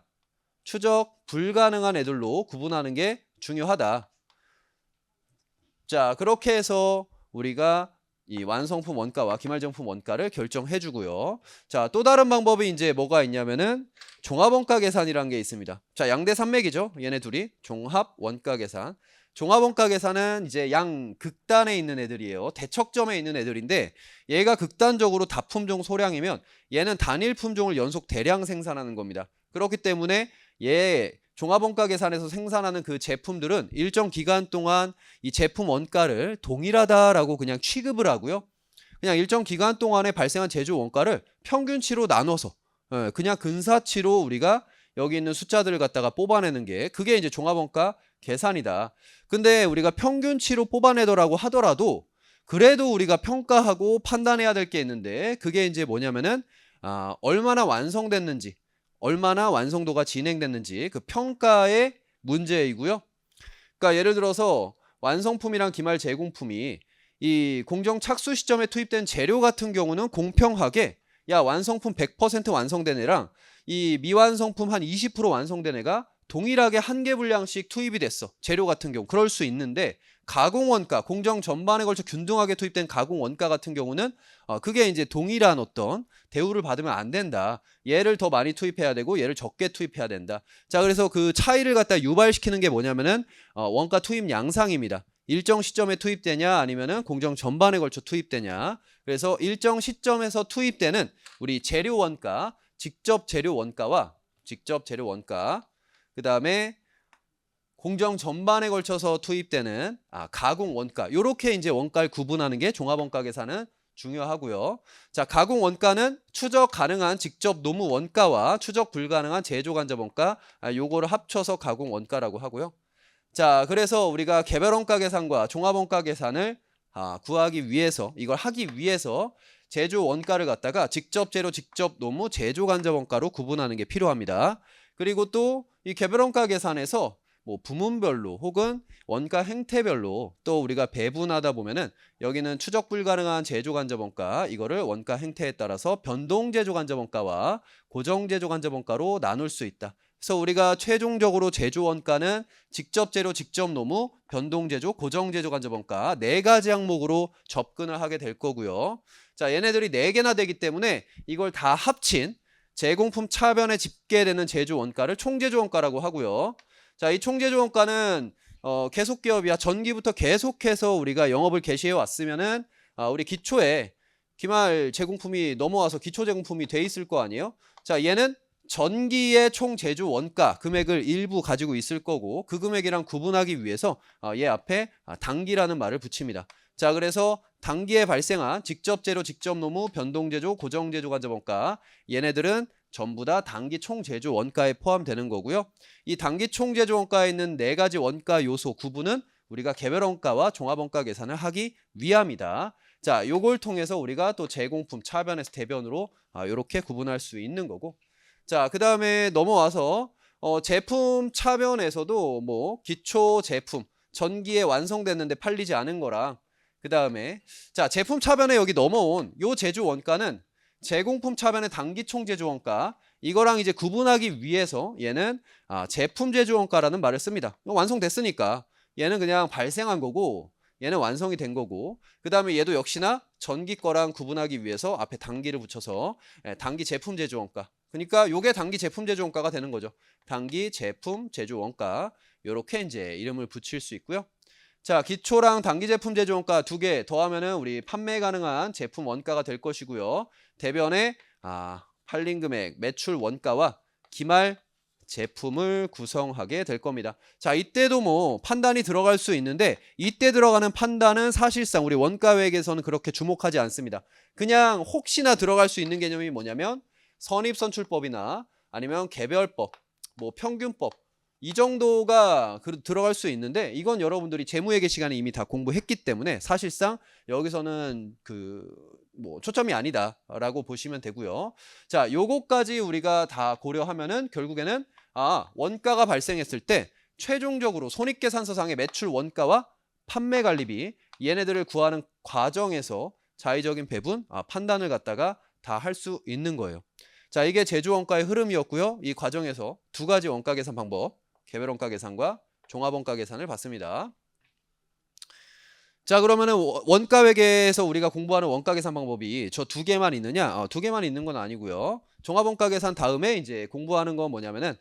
추적 불가능한 애들로 구분하는 게 중요하다. 자, 그렇게 해서 우리가 이 완성품 원가와 기말정품 원가를 결정해 주고요. 자, 또 다른 방법이 이제 뭐가 있냐면은 종합원가 계산이라는 게 있습니다. 자, 양대 산맥이죠. 얘네 둘이 종합 원가 계산. 종합 원가 계산은 이제 양 극단에 있는 애들이에요. 대척점에 있는 애들인데 얘가 극단적으로 다품종 소량이면 얘는 단일 품종을 연속 대량 생산하는 겁니다. 그렇기 때문에 얘 종합원가 계산에서 생산하는 그 제품들은 일정 기간 동안 이 제품 원가를 동일하다라고 그냥 취급을 하고요. 그냥 일정 기간 동안에 발생한 제조 원가를 평균치로 나눠서 그냥 근사치로 우리가 여기 있는 숫자들을 갖다가 뽑아내는 게 그게 이제 종합원가 계산이다. 근데 우리가 평균치로 뽑아내더라고 하더라도 그래도 우리가 평가하고 판단해야 될 게 있는데 그게 이제 뭐냐면은 얼마나 완성됐는지 얼마나 완성도가 진행됐는지 그 평가의 문제이고요. 그러니까 예를 들어서 완성품이랑 기말 제공품이 이 공정 착수 시점에 투입된 재료 같은 경우는 공평하게 야 완성품 100% 완성된 애랑 이 미완성품 한 20% 완성된 애가 동일하게 한 개 분량씩 투입이 됐어. 재료 같은 경우 그럴 수 있는데 가공 원가, 공정 전반에 걸쳐 균등하게 투입된 가공 원가 같은 경우는 그게 이제 동일한 어떤 대우를 받으면 안 된다. 얘를 더 많이 투입해야 되고 얘를 적게 투입해야 된다. 자, 그래서 그 차이를 갖다 유발시키는 게 뭐냐면은 원가 투입 양상입니다. 일정 시점에 투입되냐 아니면은 공정 전반에 걸쳐 투입되냐. 그래서 일정 시점에서 투입되는 우리 재료 원가, 직접 재료 원가, 그다음에 공정 전반에 걸쳐서 투입되는 가공 원가. 요렇게 이제 원가를 구분하는 게 종합 원가 계산은 중요하고요. 자, 가공 원가는 추적 가능한 직접 노무 원가와 추적 불가능한 제조 간접 원가 요거를 합쳐서 가공 원가라고 하고요. 자, 그래서 우리가 개별 원가 계산과 종합 원가 계산을 구하기 위해서 이걸 하기 위해서 제조 원가를 갖다가 직접 재료, 직접 노무, 제조 간접 원가로 구분하는 게 필요합니다. 그리고 또 이 개별 원가 계산에서 뭐 부문별로 혹은 원가 행태별로 또 우리가 배분하다 보면은 여기는 추적 불가능한 제조 간접 원가 이거를 원가 행태에 따라서 변동 제조 간접 원가와 고정 제조 간접 원가로 나눌 수 있다. 그래서 우리가 최종적으로 제조 원가는 직접 재료, 직접 노무, 변동 제조, 고정 제조 간접 원가 네 가지 항목으로 접근을 하게 될 거고요. 자, 얘네들이 4개나 되기 때문에 이걸 다 합친 제공품 차변에 집계되는 제조 원가를 총제조 원가라고 하고요. 자, 이 총제조 원가는 계속 기업이야. 전기부터 계속해서 우리가 영업을 개시해 왔으면은 우리 기초에 기말 제공품이 넘어와서 기초 제공품이 돼 있을 거 아니에요. 자, 얘는 전기의 총 제조 원가 금액을 일부 가지고 있을 거고 그 금액이랑 구분하기 위해서 얘 앞에 단기라는 말을 붙입니다. 자, 그래서 단기에 발생한 직접 재료, 직접 노무, 변동 제조, 고정 제조 간접 원가 얘네들은 전부 다 단기 총 제조 원가에 포함되는 거고요. 이 단기 총 제조 원가에 있는 4가지 원가 요소 구분은 우리가 개별 원가와 종합 원가 계산을 하기 위함이다. 자, 요걸 통해서 우리가 또 제공품 차변에서 대변으로 이렇게 구분할 수 있는 거고. 자, 그 다음에 넘어와서 제품 차변에서도 뭐 기초 제품 전기에 완성됐는데 팔리지 않은 거랑 그 다음에 자, 제품 차변에 여기 넘어온 요 제조 원가는 제공품 차변의 단기 총 제조 원가 이거랑 이제 구분하기 위해서 얘는 제품 제조 원가라는 말을 씁니다. 완성됐으니까 얘는 그냥 발생한 거고 얘는 완성이 된 거고 그 다음에 얘도 역시나 전기 거랑 구분하기 위해서 앞에 단기를 붙여서 단기 제품 제조 원가 그러니까 요게 단기 제품 제조 원가가 되는 거죠. 단기 제품 제조 원가 요렇게 이제 이름을 붙일 수 있고요. 자, 기초랑 단기 제품 제조 원가 2개 더하면은 우리 판매 가능한 제품 원가가 될 것이고요. 대변에 팔린 금액, 매출 원가와 기말 제품을 구성하게 될 겁니다. 자, 이때도 뭐 판단이 들어갈 수 있는데 이때 들어가는 판단은 사실상 우리 원가회계에서는 그렇게 주목하지 않습니다. 그냥 혹시나 들어갈 수 있는 개념이 뭐냐면 선입선출법이나 아니면 개별법, 뭐 평균법 이 정도가 들어갈 수 있는데 이건 여러분들이 재무회계 시간에 이미 다 공부했기 때문에 사실상 여기서는 뭐 초점이 아니다라고 보시면 되고요. 자, 요거까지 우리가 다 고려하면은 결국에는 원가가 발생했을 때 최종적으로 손익계산서상의 매출 원가와 판매관리비 얘네들을 구하는 과정에서 자의적인 배분 판단을 갖다가 다 할 수 있는 거예요. 자, 이게 제조원가의 흐름이었고요. 이 과정에서 2가지 원가 계산 방법 개별 원가 계산과 종합 원가 계산을 봤습니다. 자, 그러면은 원가회계에서 우리가 공부하는 원가 계산 방법이 저 두 개만 있느냐? 두 개만 있는 건 아니고요. 종합원가 계산 다음에 이제 공부하는 건 뭐냐면은,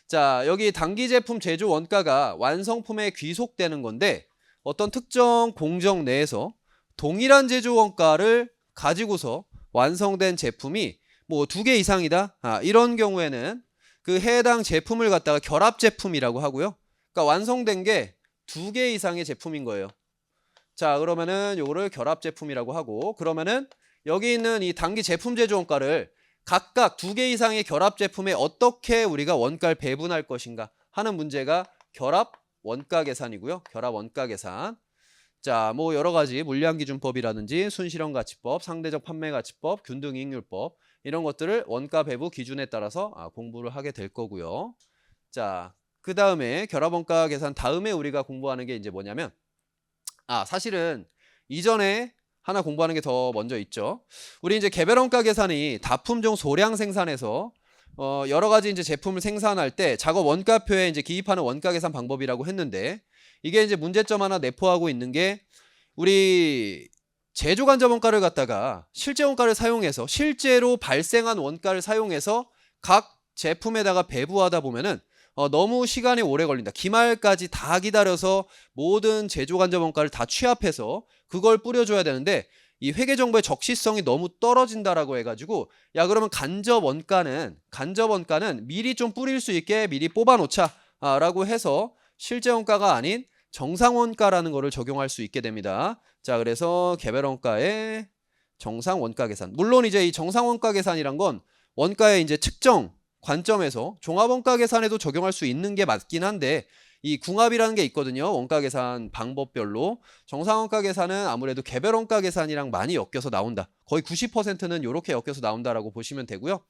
자, 여기 단기 제품 제조 원가가 완성품에 귀속되는 건데, 어떤 특정 공정 내에서 동일한 제조 원가를 가지고서 완성된 제품이 뭐 두 개 이상이다. 이런 경우에는 그 해당 제품을 갖다가 결합 제품이라고 하고요. 그러니까 완성된 게 두 개 이상의 제품인 거예요. 자, 그러면은 요거를 결합 제품이라고 하고, 그러면은 여기 있는 이 단기 제품 제조 원가를 각각 두 개 이상의 결합 제품에 어떻게 우리가 원가를 배분할 것인가 하는 문제가 결합 원가 계산이고요. 결합 원가 계산. 자, 뭐 여러 가지 물량기준법이라든지 순실현가치법, 상대적 판매가치법, 균등이익률법 이런 것들을 원가 배부 기준에 따라서 공부를 하게 될 거고요. 자, 그 다음에 결합 원가 계산 다음에 우리가 공부하는 게 이제 뭐냐면, 사실은 이전에 하나 공부하는 게 더 먼저 있죠. 우리 이제 개별 원가 계산이 다품종 소량 생산에서 여러 가지 이제 제품을 생산할 때 작업 원가표에 이제 기입하는 원가 계산 방법이라고 했는데, 이게 이제 문제점 하나 내포하고 있는 게, 우리 제조 간접 원가를 갖다가 실제 원가를 사용해서 실제로 발생한 원가를 사용해서 각 제품에다가 배부하다 보면은 너무 시간이 오래 걸린다. 기말까지 다 기다려서 모든 제조 간접 원가를 다 취합해서 그걸 뿌려줘야 되는데, 이 회계 정보의 적시성이 너무 떨어진다라고 해가지고, 야, 그러면 간접 원가는 미리 좀 뿌릴 수 있게 미리 뽑아놓자 라고 해서 실제 원가가 아닌 정상 원가라는 거를 적용할 수 있게 됩니다. 자, 그래서 개별 원가의 정상 원가 계산. 물론 이제 이 정상 원가 계산이란 건 원가의 이제 측정 관점에서 종합 원가 계산에도 적용할 수 있는 게 맞긴 한데, 이 궁합이라는 게 있거든요. 원가 계산 방법별로. 정상 원가 계산은 아무래도 개별 원가 계산이랑 많이 엮여서 나온다. 거의 90%는 이렇게 엮여서 나온다라고 보시면 되고요.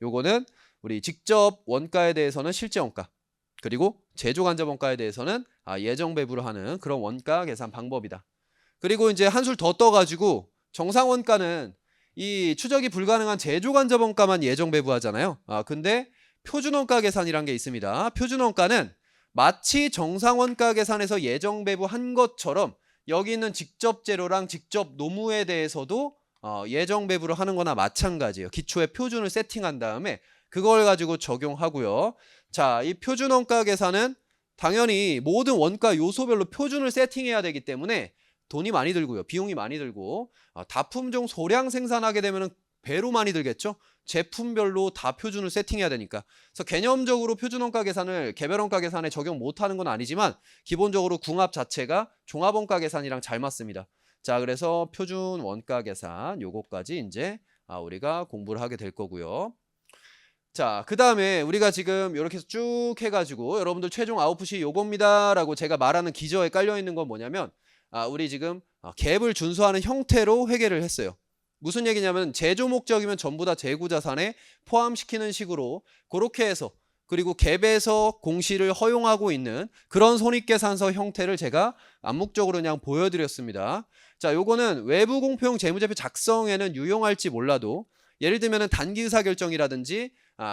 요거는 우리 직접 원가에 대해서는 실제 원가, 그리고 제조 간접 원가에 대해서는 예정 배부를 하는 그런 원가 계산 방법이다. 그리고 이제 한술 더 떠가지고 정상 원가는 이 추적이 불가능한 제조 간접 원가만 예정 배부하잖아요. 근데 표준 원가 계산이란 게 있습니다. 표준 원가는 마치 정상 원가 계산에서 예정 배부한 것처럼 여기 있는 직접 재료랑 직접 노무에 대해서도 예정 배부를 하는 거나 마찬가지예요. 기초의 표준을 세팅한 다음에 그걸 가지고 적용하고요. 자, 이 표준 원가 계산은 당연히 모든 원가 요소별로 표준을 세팅해야 되기 때문에 돈이 많이 들고요. 비용이 많이 들고, 다품종 소량 생산하게 되면 배로 많이 들겠죠. 제품별로 다 표준을 세팅해야 되니까. 그래서 개념적으로 표준 원가 계산을 개별 원가 계산에 적용 못하는 건 아니지만 기본적으로 궁합 자체가 종합 원가 계산이랑 잘 맞습니다. 자, 그래서 표준 원가 계산 요거까지 이제 우리가 공부를 하게 될 거고요. 자, 그 다음에 우리가 지금 이렇게 쭉 해가지고 여러분들 최종 아웃풋이 요겁니다 라고 제가 말하는 기저에 깔려있는 건 뭐냐면, 우리 지금 갭을 준수하는 형태로 회계를 했어요. 무슨 얘기냐면, 제조 목적이면 전부 다 재고 자산에 포함시키는 식으로 그렇게 해서, 그리고 갭에서 공시를 허용하고 있는 그런 손익계산서 형태를 제가 암묵적으로 그냥 보여드렸습니다. 자, 요거는 외부 공표용 재무제표 작성에는 유용할지 몰라도, 예를 들면 단기 의사결정이라든지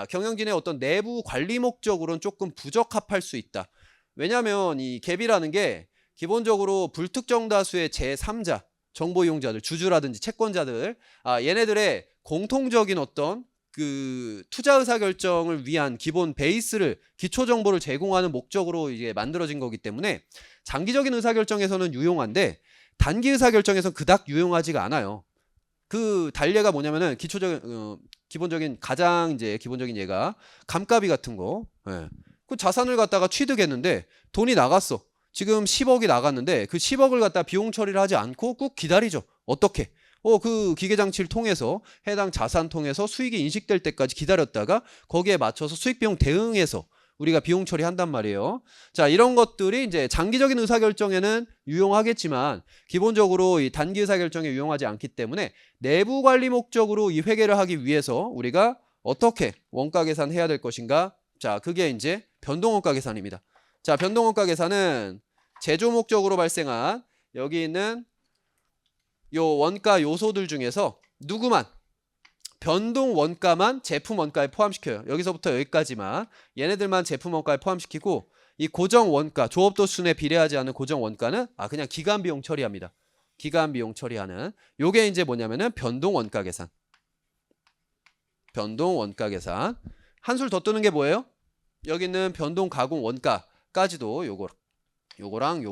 경영진의 어떤 내부 관리 목적으로는 조금 부적합할 수 있다. 왜냐하면 이 갭이라는 게 기본적으로 불특정 다수의 제3자, 정보 이용자들, 주주라든지 채권자들, 얘네들의 공통적인 어떤 그 투자 의사 결정을 위한 기본 베이스를, 기초 정보를 제공하는 목적으로 이게 만들어진 거기 때문에 장기적인 의사 결정에서는 유용한데 단기 의사 결정에서는 그닥 유용하지가 않아요. 그 단례가 뭐냐면은 기본적인 가장 이제 기본적인 예가 감가비 같은 거. 예. 그 자산을 갖다가 취득했는데 돈이 나갔어. 지금 10억이 나갔는데 그 10억을 갖다 비용 처리를 하지 않고 꾹 기다리죠. 어떻게? 그 기계장치를 통해서 해당 자산 통해서 수익이 인식될 때까지 기다렸다가 거기에 맞춰서 수익 비용 대응해서 우리가 비용 처리한단 말이에요. 자, 이런 것들이 이제 장기적인 의사결정에는 유용하겠지만 기본적으로 이 단기 의사결정에 유용하지 않기 때문에 내부 관리 목적으로 이 회계를 하기 위해서 우리가 어떻게 원가 계산해야 될 것인가? 자, 그게 이제 변동원가 계산입니다. 자, 변동원가 계산은 제조 목적으로 발생한 여기 있는 요 원가 요소들 중에서 누구만, 변동 원가만 제품 원가에 포함시켜요. 여기서부터 여기까지만 얘네들만 제품 원가에 포함시키고, 이 고정 원가, 조업도 수준에 비례하지 않는 고정 원가는 그냥 기간 비용 처리합니다. 기간 비용 처리하는 요게 이제 뭐냐면은 변동 원가 계산. 변동 원가 계산. 한술 더 뜨는 게 뭐예요? 여기 있는 변동 가공 원가까지도 요거랑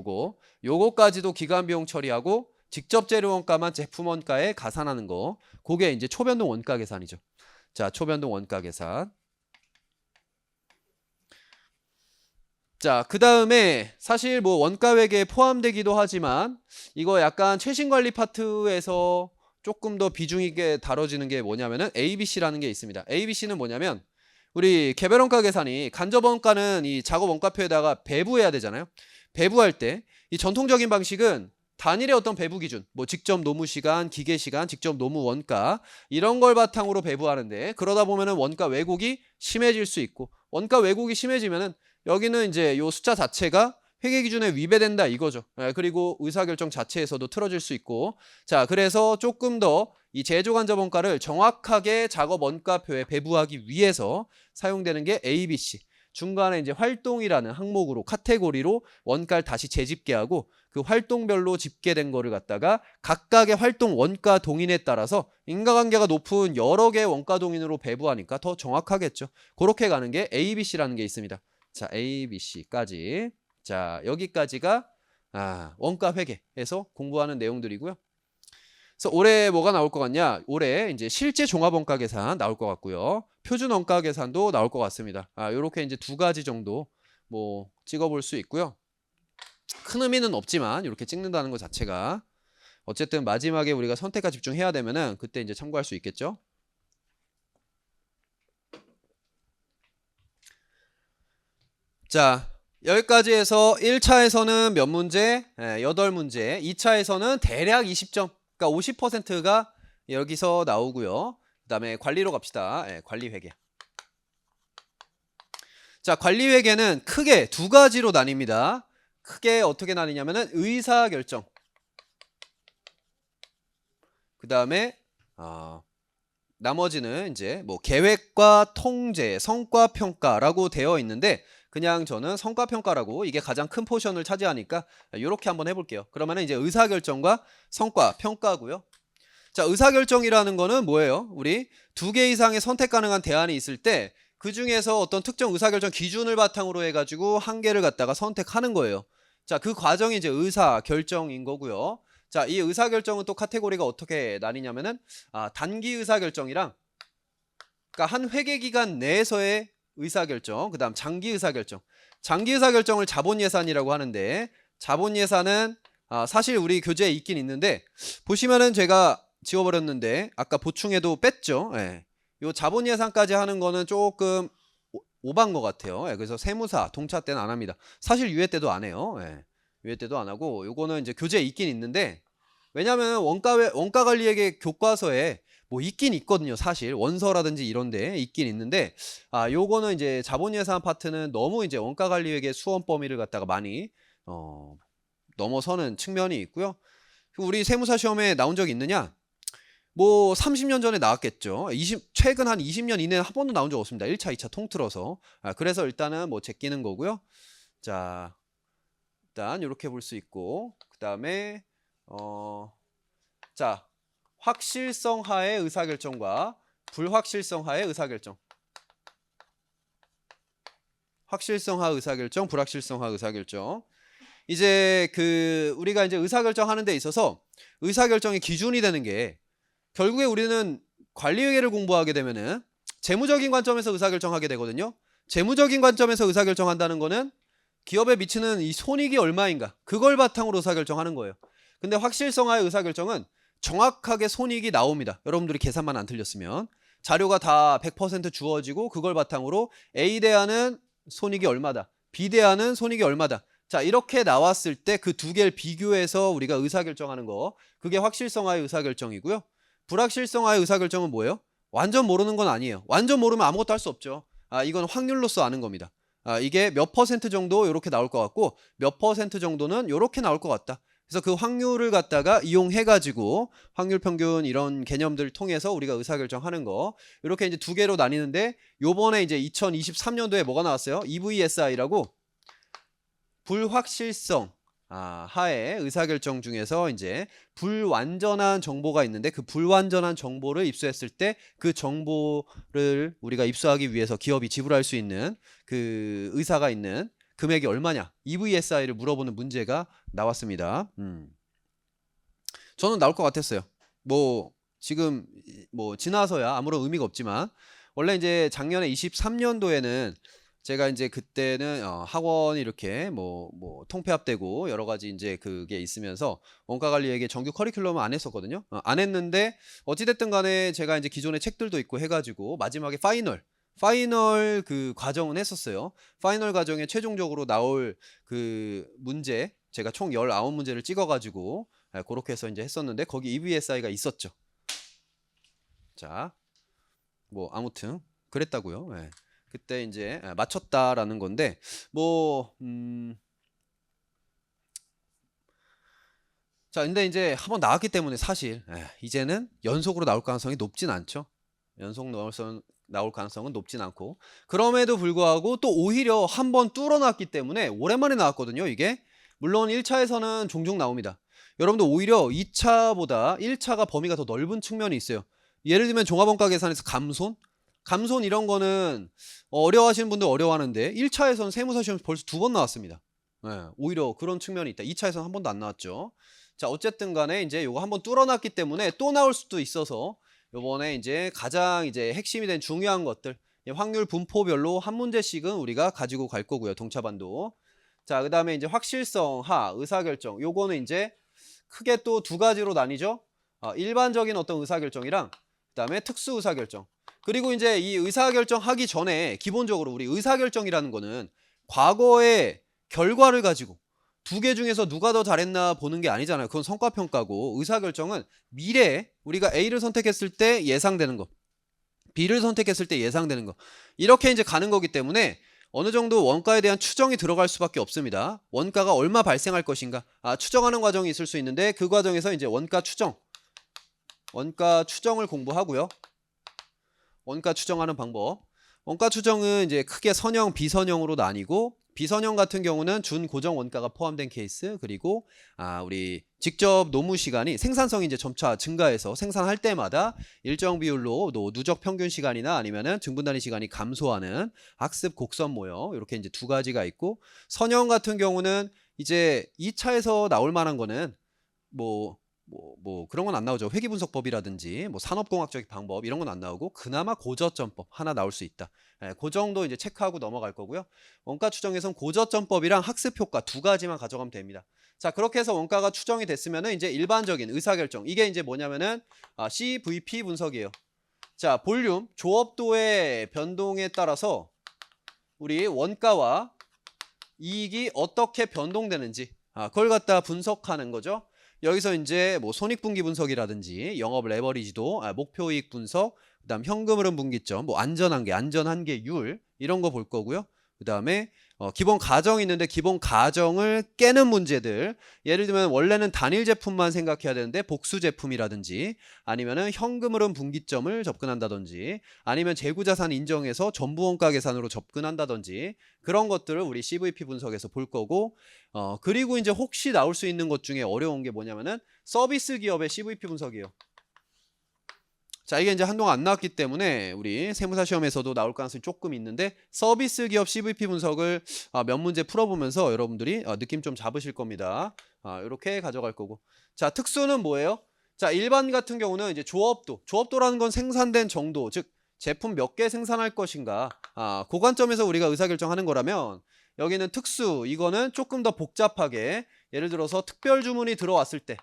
요거까지도 기간 비용 처리하고 직접 재료 원가만 제품 원가에 가산하는 거. 그게 이제 초변동 원가 계산이죠. 자, 초변동 원가 계산. 자, 그 다음에 사실 뭐 원가 회계에 포함되기도 하지만 이거 약간 최신 관리 파트에서 조금 더 비중 있게 다뤄지는 게 뭐냐면은 ABC라는 게 있습니다. ABC는 뭐냐면 우리 개별 원가 계산이 간접 원가는 이 작업 원가표에다가 배부해야 되잖아요. 배부할 때 이 전통적인 방식은 단일의 어떤 배부 기준, 뭐 직접 노무 시간, 기계 시간, 직접 노무 원가 이런 걸 바탕으로 배부하는데 그러다 보면은 원가 왜곡이 심해질 수 있고 원가 왜곡이 심해지면은 여기는 이제 요 숫자 자체가 회계 기준에 위배된다 이거죠. 그리고 의사결정 자체에서도 틀어질 수 있고 자 그래서 조금 더 이 제조 간접 원가를 정확하게 작업 원가표에 배부하기 위해서 사용되는 게 ABC. 중간에 이제 활동이라는 항목으로 카테고리로 원가를 다시 재집계하고 그 활동별로 집계된 거를 갖다가 각각의 활동 원가 동인에 따라서 인과관계가 높은 여러 개의 원가 동인으로 배부하니까 더 정확하겠죠. 그렇게 가는 게 ABC라는 게 있습니다. 자, ABC까지. 자, 여기까지가 원가 회계에서 공부하는 내용들이고요. 그래서 올해 뭐가 나올 것 같냐? 올해 이제 실제 종합 원가 계산 나올 것 같고요. 표준 원가 계산도 나올 것 같습니다. 요렇게 이제 두 가지 정도 뭐 찍어볼 수 있고요. 큰 의미는 없지만 이렇게 찍는다는 것 자체가 어쨌든 마지막에 우리가 선택과 집중해야 되면은 그때 이제 참고할 수 있겠죠. 자, 여기까지 해서 1차에서는 몇 문제? 8문제. 2차에서는 대략 20점. 그러니까 50%가 여기서 나오고요. 그 다음에 관리로 갑시다. 관리 회계. 자, 관리 회계는 크게 두 가지로 나뉩니다. 크게 어떻게 나뉘냐면은 의사결정. 그 다음에 나머지는 이제 뭐 계획과 통제, 성과평가라고 되어 있는데 그냥 저는 성과평가라고 이게 가장 큰 포션을 차지하니까 이렇게 한번 해볼게요. 그러면은 이제 의사결정과 성과평가고요. 자, 의사결정이라는 거는 뭐예요? 우리 두 개 이상의 선택 가능한 대안이 있을 때 그 중에서 어떤 특정 의사결정 기준을 바탕으로 해가지고 한 개를 갖다가 선택하는 거예요. 자, 그 과정이 이제 의사결정인 거고요. 자, 이 의사결정은 또 카테고리가 어떻게 나뉘냐면은 단기 의사결정이랑 그러니까 한 회계기간 내에서의 의사결정, 그 다음 장기 의사결정. 장기 의사결정을 자본예산이라고 하는데 자본예산은 사실 우리 교재에 있긴 있는데 보시면은 제가 지워버렸는데 아까 보충해도 뺐죠. 예. 요 자본예산까지 하는 거는 조금 오반 것 같아요. 예. 그래서 세무사, 동차 때는 안 합니다. 사실 유예 때도 안 해요. 예. 유예 때도 안 하고 요거는 이제 교재에 있긴 있는데 왜냐면 원가관리회계 교과서에 뭐 있긴 있거든요. 사실 원서라든지 이런데 있긴 있는데 요거는 이제 자본예산 파트는 너무 이제 원가관리회계 수험 범위를 갖다가 많이 넘어서는 측면이 있고요. 우리 세무사 시험에 나온 적이 있느냐? 뭐 30년 전에 나왔겠죠. 최근 한 20년 이내에 한 번도 나온 적 없습니다. 1차, 2차 통틀어서. 그래서 일단은 뭐 제끼는 거고요. 자, 일단 이렇게 볼 수 있고 그 다음에 자, 확실성하의 의사결정과 불확실성하의 의사결정. 확실성하 의사결정, 불확실성하 의사결정. 이제 우리가 이제 의사결정 하는 데 있어서 의사결정의 기준이 되는 게 결국에 우리는 관리회계를 공부하게 되면은 재무적인 관점에서 의사결정하게 되거든요. 재무적인 관점에서 의사결정한다는 거는 기업에 미치는 이 손익이 얼마인가 그걸 바탕으로 의사결정하는 거예요. 근데 확실성하의 의사결정은 정확하게 손익이 나옵니다. 여러분들이 계산만 안 틀렸으면 자료가 다 100% 주어지고 그걸 바탕으로 A 대안은 손익이 얼마다, B 대안은 손익이 얼마다. 자, 이렇게 나왔을 때 그 두 개를 비교해서 우리가 의사결정하는 거 그게 확실성하의 의사결정이고요. 불확실성하의 의사결정은 뭐예요? 완전 모르는 건 아니에요. 완전 모르면 아무것도 할 수 없죠. 이건 확률로서 아는 겁니다. 이게 몇 퍼센트 정도 이렇게 나올 것 같고 몇 퍼센트 정도는 이렇게 나올 것 같다. 그래서 그 확률을 갖다가 이용해가지고 확률 평균 이런 개념들을 통해서 우리가 의사결정하는 거 이렇게 이제 두 개로 나뉘는데 요번에 이제 2023년도에 뭐가 나왔어요? EVSI라고 불확실성 하에 의사결정 중에서 이제 불완전한 정보가 있는데 그 불완전한 정보를 입수했을 때 그 정보를 우리가 입수하기 위해서 기업이 지불할 수 있는 그 의사가 있는 금액이 얼마냐 EVSI를 물어보는 문제가 나왔습니다. 저는 나올 것 같았어요. 뭐 지금 뭐 지나서야 아무런 의미가 없지만 원래 이제 작년에 23년도에는 제가 이제 그때는 학원이 이렇게 뭐 통폐합되고 여러 가지 이제 그게 있으면서 원가 관리에게 정규 커리큘럼을 안 했었거든요. 안 했는데 어찌됐든 간에 제가 이제 기존의 책들도 있고 해가지고 마지막에 파이널 그 과정은 했었어요. 파이널 과정에 최종적으로 나올 그 문제 제가 총 19문제를 찍어가지고 그렇게 해서 이제 했었는데 거기 EVSI가 있었죠. 자, 뭐 아무튼 그랬다고요. 예. 그때 이제 맞췄다라는 건데 뭐 자, 근데 이제 한번 나왔기 때문에 사실 이제는 연속으로 나올 가능성이 높진 않죠. 연속 나올 가능성은 높진 않고 그럼에도 불구하고 또 오히려 한번 뚫어놨기 때문에 오랜만에 나왔거든요. 이게 물론 1차에서는 종종 나옵니다. 여러분들 오히려 2차보다 1차가 범위가 더 넓은 측면이 있어요. 예를 들면 종합원가 계산에서 감손 이런 거는 어려워하시는 분들 어려워하는데 1차에서는 세무사 시험 벌써 2번 나왔습니다. 오히려 그런 측면이 있다. 2차에서는 한 번도 안 나왔죠. 자, 어쨌든 간에 이제 요거 한번 뚫어놨기 때문에 또 나올 수도 있어서 요번에 이제 가장 이제 핵심이 된 중요한 것들 확률 분포별로 한 문제씩은 우리가 가지고 갈 거고요. 동차반도. 자, 그 다음에 이제 확실성, 의사결정. 요거는 이제 크게 또 두 가지로 나뉘죠. 일반적인 어떤 의사결정이랑 그 다음에 특수 의사결정. 그리고 이제 이 의사결정 하기 전에 기본적으로 우리 의사결정이라는 거는 과거의 결과를 가지고 두 개 중에서 누가 더 잘했나 보는 게 아니잖아요. 그건 성과평가고 의사결정은 미래에 우리가 A를 선택했을 때 예상되는 거, B를 선택했을 때 예상되는 거 이렇게 이제 가는 거기 때문에 어느 정도 원가에 대한 추정이 들어갈 수밖에 없습니다. 원가가 얼마 발생할 것인가 추정하는 과정이 있을 수 있는데 그 과정에서 이제 원가 추정을 공부하고요. 원가 추정하는 방법. 원가 추정은 이제 크게 선형, 비선형으로 나뉘고 비선형 같은 경우는 준고정 원가가 포함된 케이스 그리고 우리 직접 노무 시간이 생산성이 이제 점차 증가해서 생산할 때마다 일정 비율로 누적 평균 시간이나 아니면은 증분 단위 시간이 감소하는 학습 곡선 모형 이렇게 이제 두 가지가 있고 선형 같은 경우는 이제 2차에서 나올 만한 거는 뭐 그런 건 안 나오죠. 회계분석법이라든지 뭐 산업공학적인 방법 이런 건 안 나오고 그나마 고저점법 하나 나올 수 있다. 그 정도 이제 체크하고 넘어갈 거고요. 원가 추정에선 고저점법이랑 학습효과 두 가지만 가져가면 됩니다. 자, 그렇게 해서 원가가 추정이 됐으면은 이제 일반적인 의사결정 이게 이제 뭐냐면은 CVP 분석이에요. 자, 볼륨 조업도의 변동에 따라서 우리 원가와 이익이 어떻게 변동되는지 그걸 갖다 분석하는 거죠. 여기서 이제 뭐 손익분기 분석이라든지 영업 레버리지도, 목표이익 분석, 그다음 현금 흐름 분기점, 뭐 안전한계율 이런 거 볼 거고요. 그다음에 기본 가정이 있는데 기본 가정을 깨는 문제들. 예를 들면 원래는 단일 제품만 생각해야 되는데 복수 제품이라든지 아니면은 현금 흐름 분기점을 접근한다든지 아니면 재고자산 인정해서 전부 원가 계산으로 접근한다든지 그런 것들을 우리 CVP 분석에서 볼 거고 그리고 이제 혹시 나올 수 있는 것 중에 어려운 게 뭐냐면은 서비스 기업의 CVP 분석이에요. 자, 이게 이제 한동안 안 나왔기 때문에 우리 세무사 시험에서도 나올 가능성이 조금 있는데 서비스 기업 CVP 분석을 몇 문제 풀어보면서 여러분들이 느낌 좀 잡으실 겁니다. 이렇게 가져갈 거고. 자, 특수는 뭐예요? 자, 일반 같은 경우는 이제 조업도라는 건 생산된 정도, 즉 제품 몇 개 생산할 것인가. 그 관점에서 우리가 의사결정하는 거라면 여기는 특수, 이거는 조금 더 복잡하게 예를 들어서 특별 주문이 들어왔을 때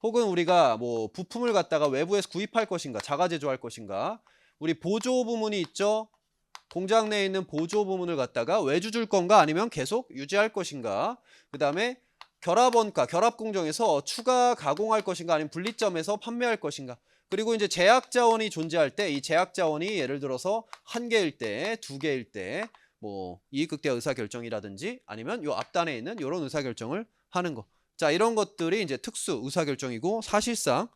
혹은 우리가 뭐 부품을 갖다가 외부에서 구입할 것인가 자가 제조할 것인가 우리 보조 부문이 있죠. 공장 내에 있는 보조 부문을 갖다가 외주 줄 건가 아니면 계속 유지할 것인가 그 다음에 결합원가 결합공정에서 추가 가공할 것인가 아니면 분리점에서 판매할 것인가 그리고 이제 제약자원이 존재할 때 이 제약자원이 예를 들어서 한 개일 때 두 개일 때 뭐 이익극대 의사결정이라든지 아니면 요 앞단에 있는 이런 의사결정을 하는 거. 자, 이런 것들이 이제 특수 의사결정이고 사실상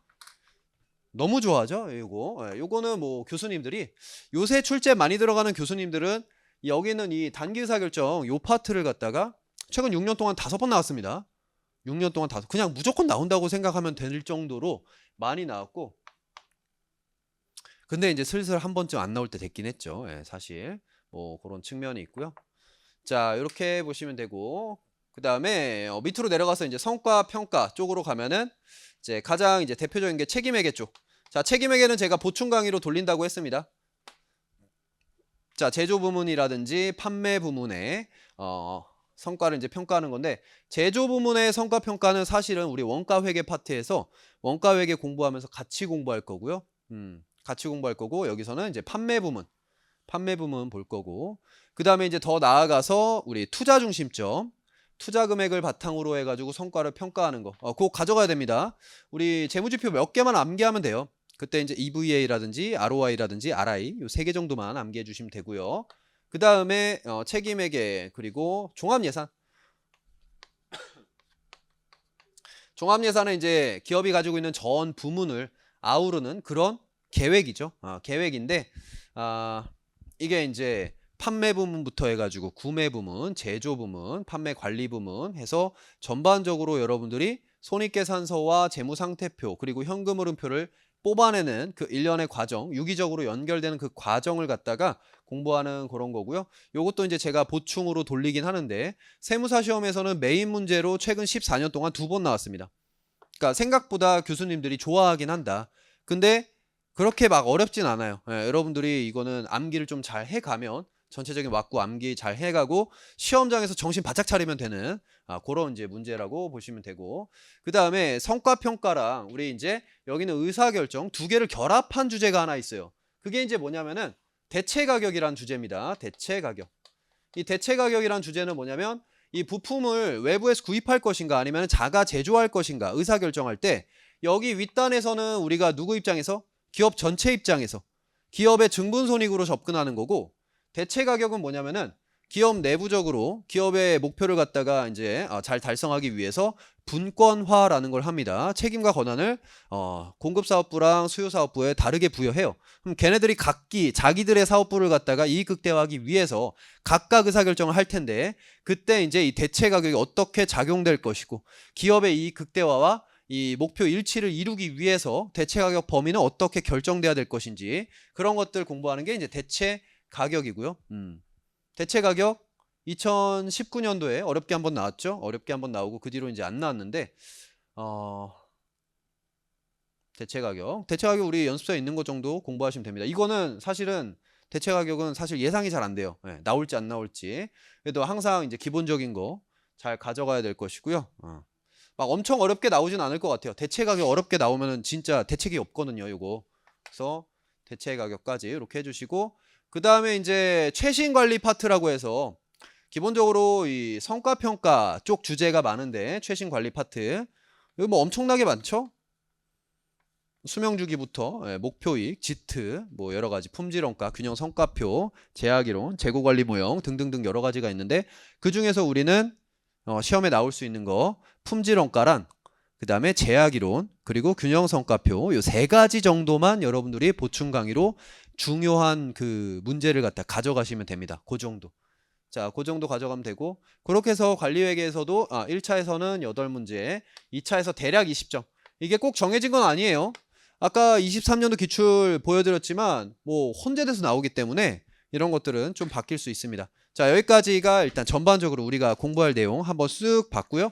너무 좋아하죠. 요거는 뭐 교수님들이 요새 출제 많이 들어가는 교수님들은 여기는 이 단기 의사결정 요 파트를 갖다가 최근 6년 동안 5번 나왔습니다. 6년 동안 그냥 무조건 나온다고 생각하면 될 정도로 많이 나왔고, 근데 이제 슬슬 한 번쯤 안 나올 때 됐긴 했죠. 예, 사실 뭐 그런 측면이 있고요. 자, 이렇게 보시면 되고, 그 다음에 밑으로 내려가서 이제 성과 평가 쪽으로 가면은 이제 가장 이제 대표적인 게 책임회계 쪽. 자, 책임회계는 제가 보충 강의로 돌린다고 했습니다. 자, 제조 부문이라든지 판매 부문의 성과를 이제 평가하는 건데, 제조 부문의 성과 평가는 사실은 우리 원가 회계 파트에서 원가 회계 공부하면서 같이 공부할 거고요. 같이 공부할 거고, 여기서는 이제 판매 부문 볼 거고, 그 다음에 이제 더 나아가서 우리 투자 중심점, 투자 금액을 바탕으로 해가지고 성과를 평가하는 거, 그거 가져가야 됩니다. 우리 재무지표 몇 개만 암기하면 돼요. 그때 이제 EVA라든지 ROI라든지 RI 요 3개 정도만 암기해 주시면 되고요. 그 다음에 책임회계, 그리고 종합예산. 종합예산은 이제 기업이 가지고 있는 전 부문을 아우르는 그런 계획이죠. 계획인데, 이게 이제 판매 부문부터 해가지고 구매 부문, 제조 부문, 판매 관리 부문 해서 전반적으로 여러분들이 손익계산서와 재무상태표 그리고 현금 흐름표를 뽑아내는 그 일련의 과정, 유기적으로 연결되는 그 과정을 갖다가 공부하는 그런 거고요. 요것도 이제 제가 보충으로 돌리긴 하는데, 세무사 시험에서는 메인 문제로 최근 14년 동안 2번 나왔습니다. 그러니까 생각보다 교수님들이 좋아하긴 한다. 근데 그렇게 막 어렵진 않아요. 예, 여러분들이 이거는 암기를 좀 잘 해가면, 전체적인 왁구 암기 잘 해가고 시험장에서 정신 바짝 차리면 되는 그런 이제 문제라고 보시면 되고, 그 다음에 성과평가랑 우리 이제 여기는 의사결정 2개를 결합한 주제가 하나 있어요. 그게 이제 뭐냐면은 대체가격이란 주제입니다. 대체가격. 이 대체가격이란 주제는 뭐냐면, 이 부품을 외부에서 구입할 것인가 아니면 자가 제조할 것인가 의사결정할 때, 여기 윗단에서는 우리가 누구 입장에서? 기업 전체 입장에서 기업의 증분손익으로 접근하는 거고, 대체가격은 뭐냐면은 기업 내부적으로 기업의 목표를 갖다가 이제 잘 달성하기 위해서 분권화라는 걸 합니다. 책임과 권한을 공급사업부랑 수요사업부에 다르게 부여해요. 그럼 걔네들이 각기 자기들의 사업부를 갖다가 이익 극대화하기 위해서 각각 의사결정을 할 텐데, 그때 이제 이 대체가격이 어떻게 작용될 것이고, 기업의 이익 극대화와 이 목표 일치를 이루기 위해서 대체가격 범위는 어떻게 결정돼야 될 것인지, 그런 것들 공부하는 게 이제 대체가격이고요. 대체가격 2019년도에 어렵게 한번 나왔죠. 어렵게 한번 나오고 그 뒤로 이제 안 나왔는데, 대체가격 우리 연습서에 있는 것 정도 공부하시면 됩니다. 이거는 사실은 대체가격은 사실 예상이 잘 안 돼요. 네, 나올지 안 나올지. 그래도 항상 이제 기본적인 거 잘 가져가야 될 것이고요. 막 엄청 어렵게 나오진 않을 것 같아요. 대체가격 어렵게 나오면은 진짜 대책이 없거든요, 요거. 그래서 대체가격까지 이렇게 해주시고, 그 다음에 이제 최신관리 파트라고 해서 기본적으로 이 성과평가 쪽 주제가 많은데, 최신관리 파트 여기 뭐 엄청나게 많죠. 수명주기부터 목표이익, 지트, 뭐 여러가지 품질원가, 균형성과표, 제약이론, 재고관리 모형 등등등 여러가지가 있는데, 그 중에서 우리는 시험에 나올 수 있는 거 품질원가란, 그 다음에 제약이론, 그리고 균형성과표 요 3가지 정도만 여러분들이 보충 강의로 중요한 그 문제를 갖다 가져가시면 됩니다. 그 정도. 자, 그 정도 가져가면 되고, 그렇게 해서 관리회계에서도 1차에서는 8문제, 2차에서 대략 20점. 이게 꼭 정해진 건 아니에요. 아까 23년도 기출 보여드렸지만 뭐 혼재돼서 나오기 때문에 이런 것들은 좀 바뀔 수 있습니다. 자, 여기까지가 일단 전반적으로 우리가 공부할 내용 한번 쓱 봤고요.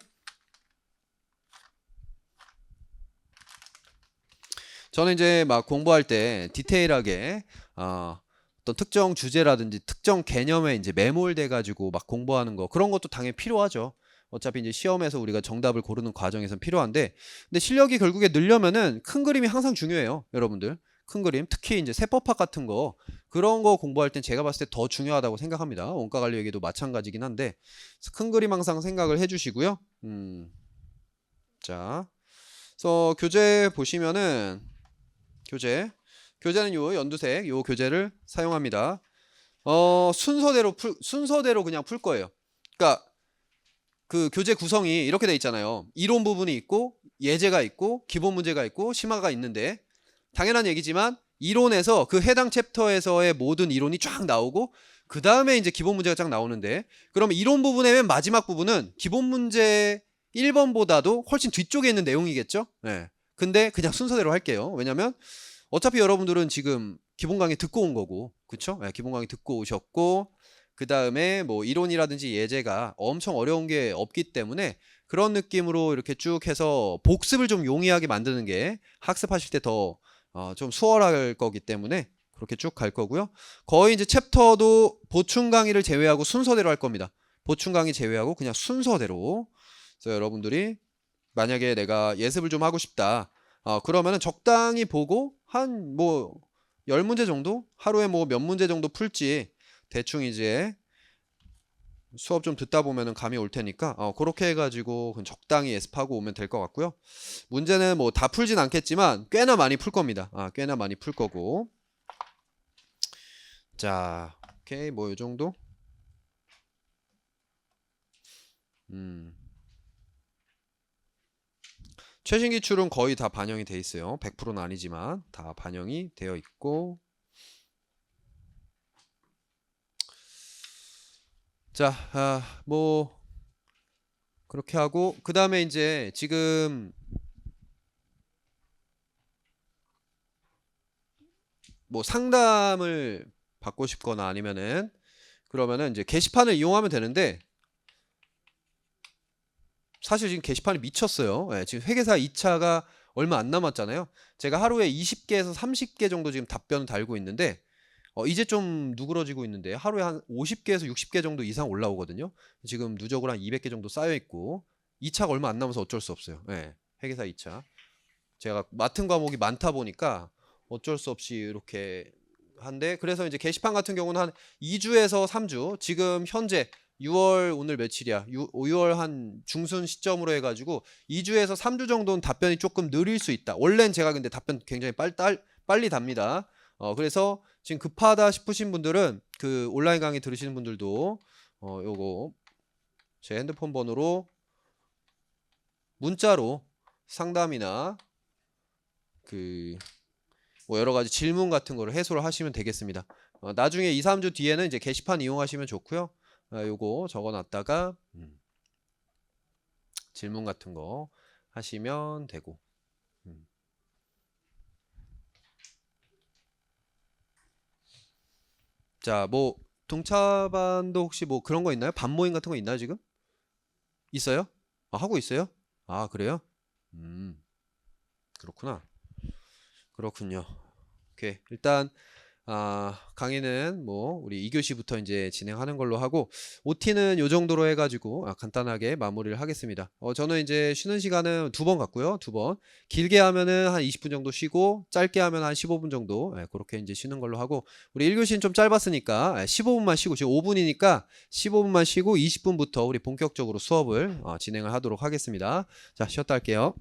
저는 이제 막 공부할 때 디테일하게 어떤 특정 주제라든지 특정 개념에 이제 매몰돼 가지고 막 공부하는 거, 그런 것도 당연히 필요하죠. 어차피 이제 시험에서 우리가 정답을 고르는 과정에서는 필요한데, 근데 실력이 결국에 늘려면은 큰 그림이 항상 중요해요, 여러분들. 큰 그림, 특히 이제 세법학 같은 거, 그런 거 공부할 땐 제가 봤을 때 더 중요하다고 생각합니다. 원가관리회계도 마찬가지긴 한데, 큰 그림 항상 생각을 해주시고요. 자, 그래서 교재 보시면은 교재는 요 연두색 요 교재를 사용합니다. 순서대로 그냥 풀 거예요. 그러니까 그 교재 구성이 이렇게 돼 있잖아요. 이론 부분이 있고 예제가 있고 기본 문제가 있고 심화가 있는데, 당연한 얘기지만 이론에서 그 해당 챕터에서의 모든 이론이 쫙 나오고 그 다음에 이제 기본 문제가 쫙 나오는데, 그러면 이론 부분의 맨 마지막 부분은 기본 문제 1번보다도 훨씬 뒤쪽에 있는 내용이겠죠? 네. 근데 그냥 순서대로 할게요. 왜냐면 어차피 여러분들은 지금 기본 강의 듣고 온 거고, 그쵸? 네, 기본 강의 듣고 오셨고, 그 다음에 뭐 이론이라든지 예제가 엄청 어려운 게 없기 때문에 그런 느낌으로 이렇게 쭉 해서 복습을 좀 용이하게 만드는 게 학습하실 때 더 좀 수월할 거기 때문에 그렇게 쭉 갈 거고요. 거의 이제 챕터도 보충 강의를 제외하고 순서대로 할 겁니다. 보충 강의 제외하고 그냥 순서대로. 그래서 여러분들이 만약에 내가 예습을 좀 하고 싶다, 그러면은 적당히 보고 한 뭐 10문제 정도? 하루에 뭐 몇 문제 정도 풀지 대충 이제 수업 좀 듣다 보면은 감이 올 테니까 그렇게 해가지고 그냥 적당히 예습하고 오면 될 것 같고요. 문제는 뭐 다 풀진 않겠지만 꽤나 많이 풀 겁니다. 꽤나 많이 풀 거고. 자, 오케이, 뭐 요 정도. 최신 기출은 거의 다 반영이 돼 있어요. 100%는 아니지만 다 반영이 되어 있고. 자, 뭐 그렇게 하고 그 다음에 이제 지금 뭐 상담을 받고 싶거나 아니면은 그러면은 이제 게시판을 이용하면 되는데, 사실 지금 게시판이 미쳤어요. 예, 지금 회계사 2차가 얼마 안 남았잖아요. 제가 하루에 20개에서 30개 정도 지금 답변을 달고 있는데 이제 좀 누그러지고 있는데 하루에 한 50개에서 60개 정도 이상 올라오거든요. 지금 누적으로 한 200개 정도 쌓여 있고 2차가 얼마 안 남아서 어쩔 수 없어요. 예, 회계사 2차. 제가 맡은 과목이 많다 보니까 어쩔 수 없이 이렇게 한데, 그래서 이제 게시판 같은 경우는 한 2주에서 3주, 지금 현재 6월 오늘 며칠이야? 6월 한 중순 시점으로 해가지고 2주에서 3주 정도는 답변이 조금 느릴 수 있다. 원래는 제가 근데 답변 굉장히 빨리 답니다. 그래서 지금 급하다 싶으신 분들은 그 온라인 강의 들으시는 분들도 요거 제 핸드폰 번호로 문자로 상담이나 그 뭐 여러 가지 질문 같은 거를 해소를 하시면 되겠습니다. 나중에 2, 3주 뒤에는 이제 게시판 이용하시면 좋고요. 요거 적어놨다가 질문 같은 거 하시면 되고. 자, 뭐 동차반도 혹시 뭐 그런 거 있나요? 반 모임 같은 거 있나요 지금? 있어요? 하고 있어요? 그래요? 그렇구나. 그렇군요. 오케이. 일단 강의는 뭐 우리 2교시부터 이제 진행하는 걸로 하고, OT는 요 정도로 해가지고 간단하게 마무리를 하겠습니다. 저는 이제 쉬는 시간은 2번 갖고요. 2번. 길게 하면은 한 20분 정도 쉬고, 짧게 하면 한 15분 정도, 그렇게 이제 쉬는 걸로 하고, 우리 1교시는 좀 짧았으니까 15분만 쉬고, 지금 5분이니까 15분만 쉬고 20분부터 우리 본격적으로 수업을 진행을 하도록 하겠습니다. 자, 쉬었다 할게요.